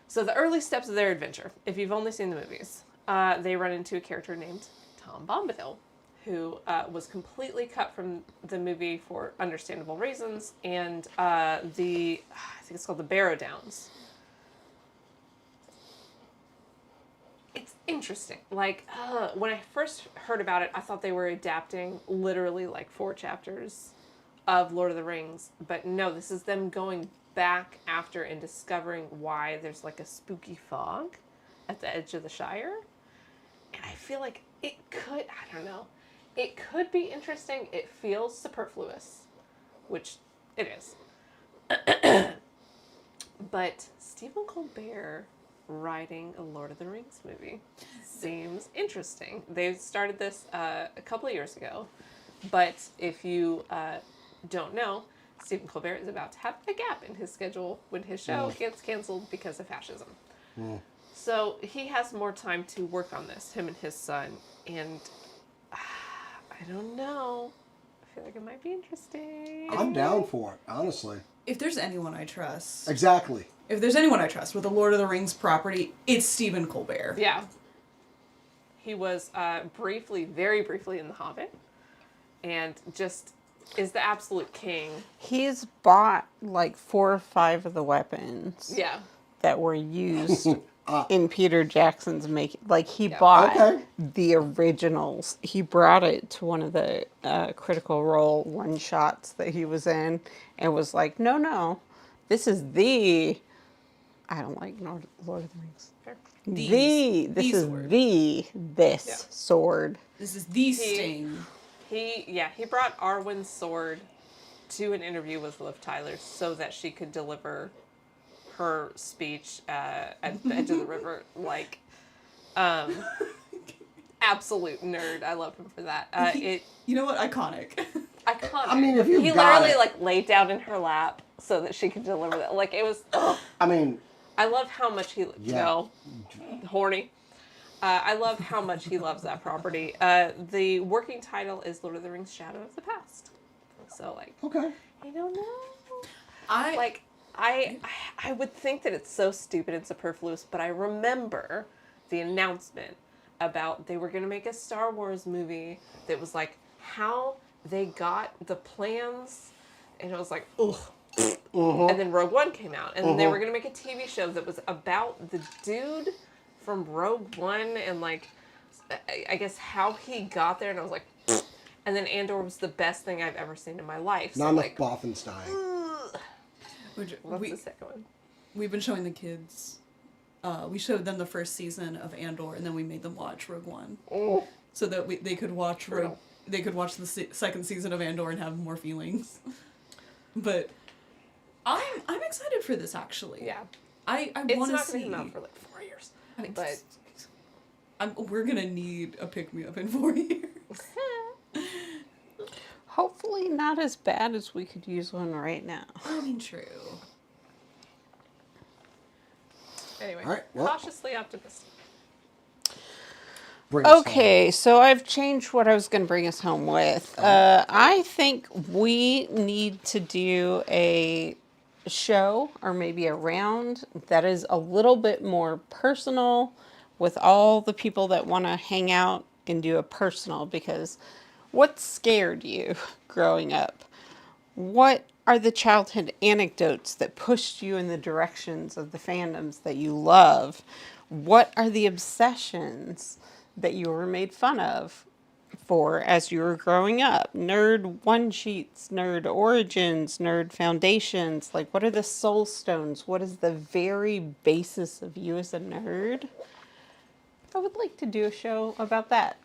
So the early steps of their adventure, if you've only seen the movies, they run into a character named Tom Bombadil, who was completely cut from the movie for understandable reasons, and I think it's called the Barrow Downs. It's interesting. Like, when I first heard about it, I thought they were adapting literally like 4 chapters of Lord of the Rings, but no, this is them going back after and discovering why there's like a spooky fog at the edge of the Shire. And I feel like it could, I don't know, it could be interesting. It feels superfluous, which it is. But Stephen Colbert writing a Lord of the Rings movie seems interesting. They started this a couple of years ago, but if you don't know, Stephen Colbert is about to have a gap in his schedule when his show gets canceled because of fascism. So he has more time to work on this, him and his son, and I don't know. I feel like it might be interesting. I'm down for it, honestly. If there's anyone I trust, Exactly. if there's anyone I trust with the Lord of the Rings property, it's Stephen Colbert. Yeah. He was very briefly in The Hobbit, and just is the absolute king. He's bought like 4 or 5 of the weapons Yeah. that were used in Peter Jackson's making. Like he bought Okay. the originals. He brought it to one of the Critical Role one-shots that he was in and was like, no, this is the... I don't like Lord of the Rings. Fair. This is sword. this Yeah. sword. This is the Sting. He brought Arwen's sword to an interview with Liv Tyler so that she could deliver her speech at the edge of the river. Like, absolute nerd. I love him for that. You know what? Iconic. Iconic. I mean, if you've he got literally it. like laid down in her lap so that she could deliver that. Like it was. I mean, I love how much he. Yeah. No, horny. I love how much he loves that property. The working title is Lord of the Rings: Shadow of the Past. So like, okay. I don't know. I I would think that it's so stupid and superfluous, but I remember the announcement about they were going to make a Star Wars movie that was like how they got the plans, and I was like, ugh. And then Rogue One came out, and then they were going to make a TV show that was about the dude from Rogue One and like I guess how he got there, and I was like, and then Andor was the best thing I've ever seen in my life. Not So enough like, Bothenstein. what's the second one? We've been showing the kids. We showed them the first season of Andor, and then we made them watch Rogue One, so that they could watch they could watch the second season of Andor and have more feelings. But I'm excited for this actually. Yeah, I it's want to not see. going to come out for like 4 years, but we're gonna need a pick me up in 4 years. Hopefully not as bad as we could use one right now. I mean, true. anyway, All right, well. cautiously optimistic. Bring us home. Okay, so I've changed what I was going to bring us home with. I think we need to do a show or maybe a round that is a little bit more personal with all the people that want to hang out and do a personal, because what scared you growing up? What are the childhood anecdotes that pushed you in the directions of the fandoms that you love? What are the obsessions that you were made fun of for as you were growing up? Nerd one sheets, nerd origins, nerd foundations. Like, what are the soul stones? What is the very basis of you as a nerd? I would like to do a show about that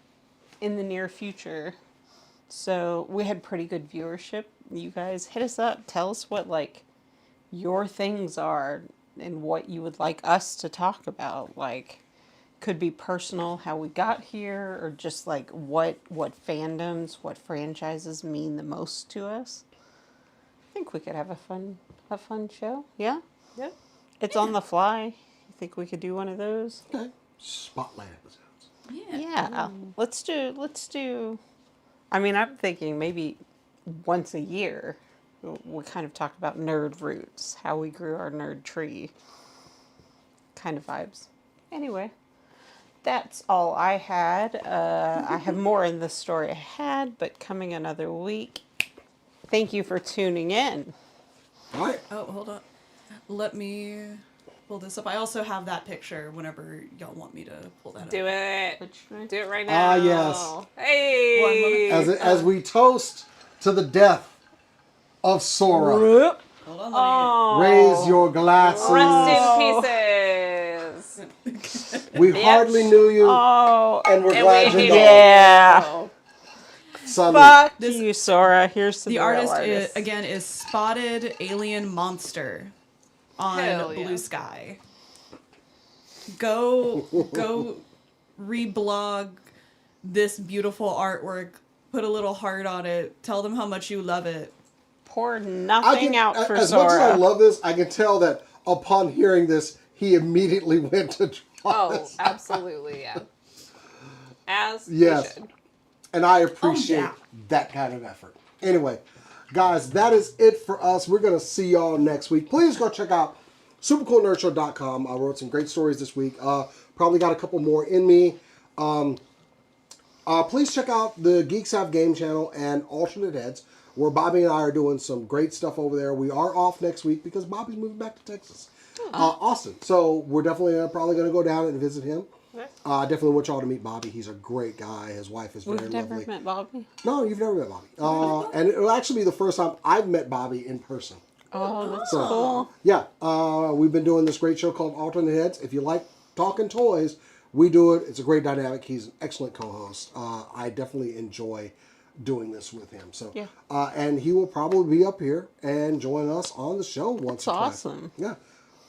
in the near future. So we had pretty good viewership. You guys hit us up. Tell us what like your things are and what you would like us to talk about. Like, could be personal, how we got here, or just like what fandoms, what franchises mean the most to us. I think we could have a fun show. Yeah, Yeah. it's on the fly. You think we could do one of those? Okay. Spotlight episodes. Yeah. Yeah, let's do. I mean, I'm thinking maybe once a year we kind of talk about nerd roots, how we grew our nerd tree, kind of vibes. Anyway, that's all I had. I have more in the story I had, but coming another week. Thank you for tuning in. All right. Oh, hold on. Let me pull this up. I also have that picture whenever y'all want me to pull that up. Do it. Which Do it right now. Ah, yes. Hey. As we toast to the death of Sora, Hold on, Oh, raise your glasses. Rest in pieces. We hardly knew you, oh, and we're And glad we you're hate gone. yeah. Oh. Sonny. Fuck This- you, Sora. Here's to The the real artist artist. is Spotted Alien Monster on Hell yeah. Blue Sky. Go reblog this beautiful artwork. Put a little heart on it. Tell them how much you love it. Pour nothing out for as Sora. much as I love this, I can tell that upon hearing this, he immediately went to draw Oh, this. absolutely, yeah. As Yes. we should. And I appreciate yeah. that kind of effort. Anyway, guys, that is it for us. We're going to see y'all next week. Please go check out supercoolnerdshow.com. I wrote some great stories this week. Probably got a couple more in me. Please check out the Geeks Have Game channel and Alternate Heads, where Bobby and I are doing some great stuff over there. We are off next week because Bobby's moving back to Texas, Austin. So we're definitely probably going to go down and visit him. I definitely want y'all to meet Bobby. He's a great guy. His wife is very We've never lovely. met Bobby. No, you've never met Bobby. And it will actually be the first time I've met Bobby in person. Oh, that's So, cool. yeah, we've been doing this great show called Alternate Heads. If you like talking toys, we do it. It's a great dynamic. He's an excellent co-host. I definitely enjoy doing this with him. So, Yeah. And he will probably be up here and join us on the show once That's or twice. awesome. Yeah.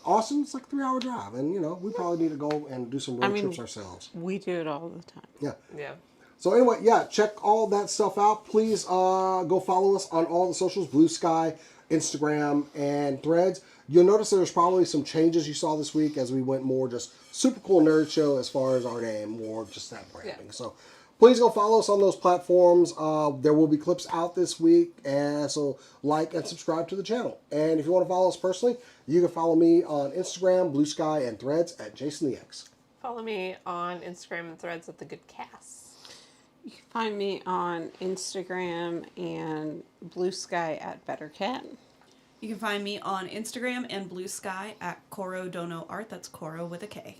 Austin's like a 3-hour drive, and we probably need to go and do some road mean- trips ourselves. We do it all the time. Yeah. Yeah. So anyway, yeah, check all that stuff out. Please go follow us on all the socials, Blue Sky, Instagram, and Threads. You'll notice there's probably some changes you saw this week as we went more just super cool nerd show as far as our name, more just that branding. Yeah. So please go follow us on those platforms. There will be clips out this week, and so like and subscribe to the channel. And if you want to follow us personally, you can follow me on Instagram, Blue Sky, and Threads at Jason the X. Follow me on Instagram and Threads at The Good Cast. You can find me on Instagram and Blue Sky at Better Cat. You can find me on Instagram and Blue Sky at Coro Dono Art. That's Coro with a K.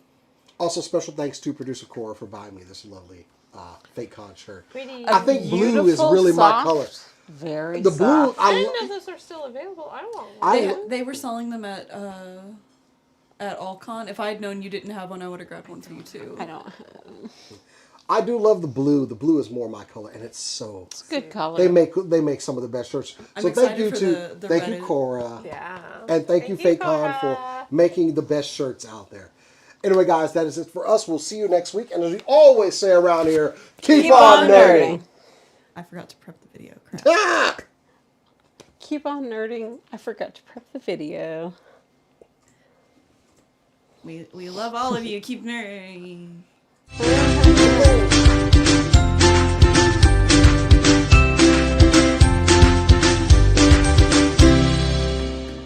Also, special thanks to producer Cora for buying me this lovely fake con shirt. Pretty. I think blue is Beautiful, really my soft, color. Very The blue, soft. I didn't know those are still available. I want one. They were selling them at Allcon. If I had known you didn't have one, I would have grabbed one for you too. I don't. I do love the blue. The blue is more my color, and it's so. It's a good color. They make some of the best shirts. I'm So thank excited you for to the thank you Reddit. Cora, Yeah. and thank you Fake Con for Cora. making the best shirts out there. Anyway, guys, that is it for us. We'll see you next week, and as we always say around here, keep on nerding. I forgot to prep the video. Crap. Ah! Keep on nerding. I forgot to prep the video. We love all of you. Keep nerding.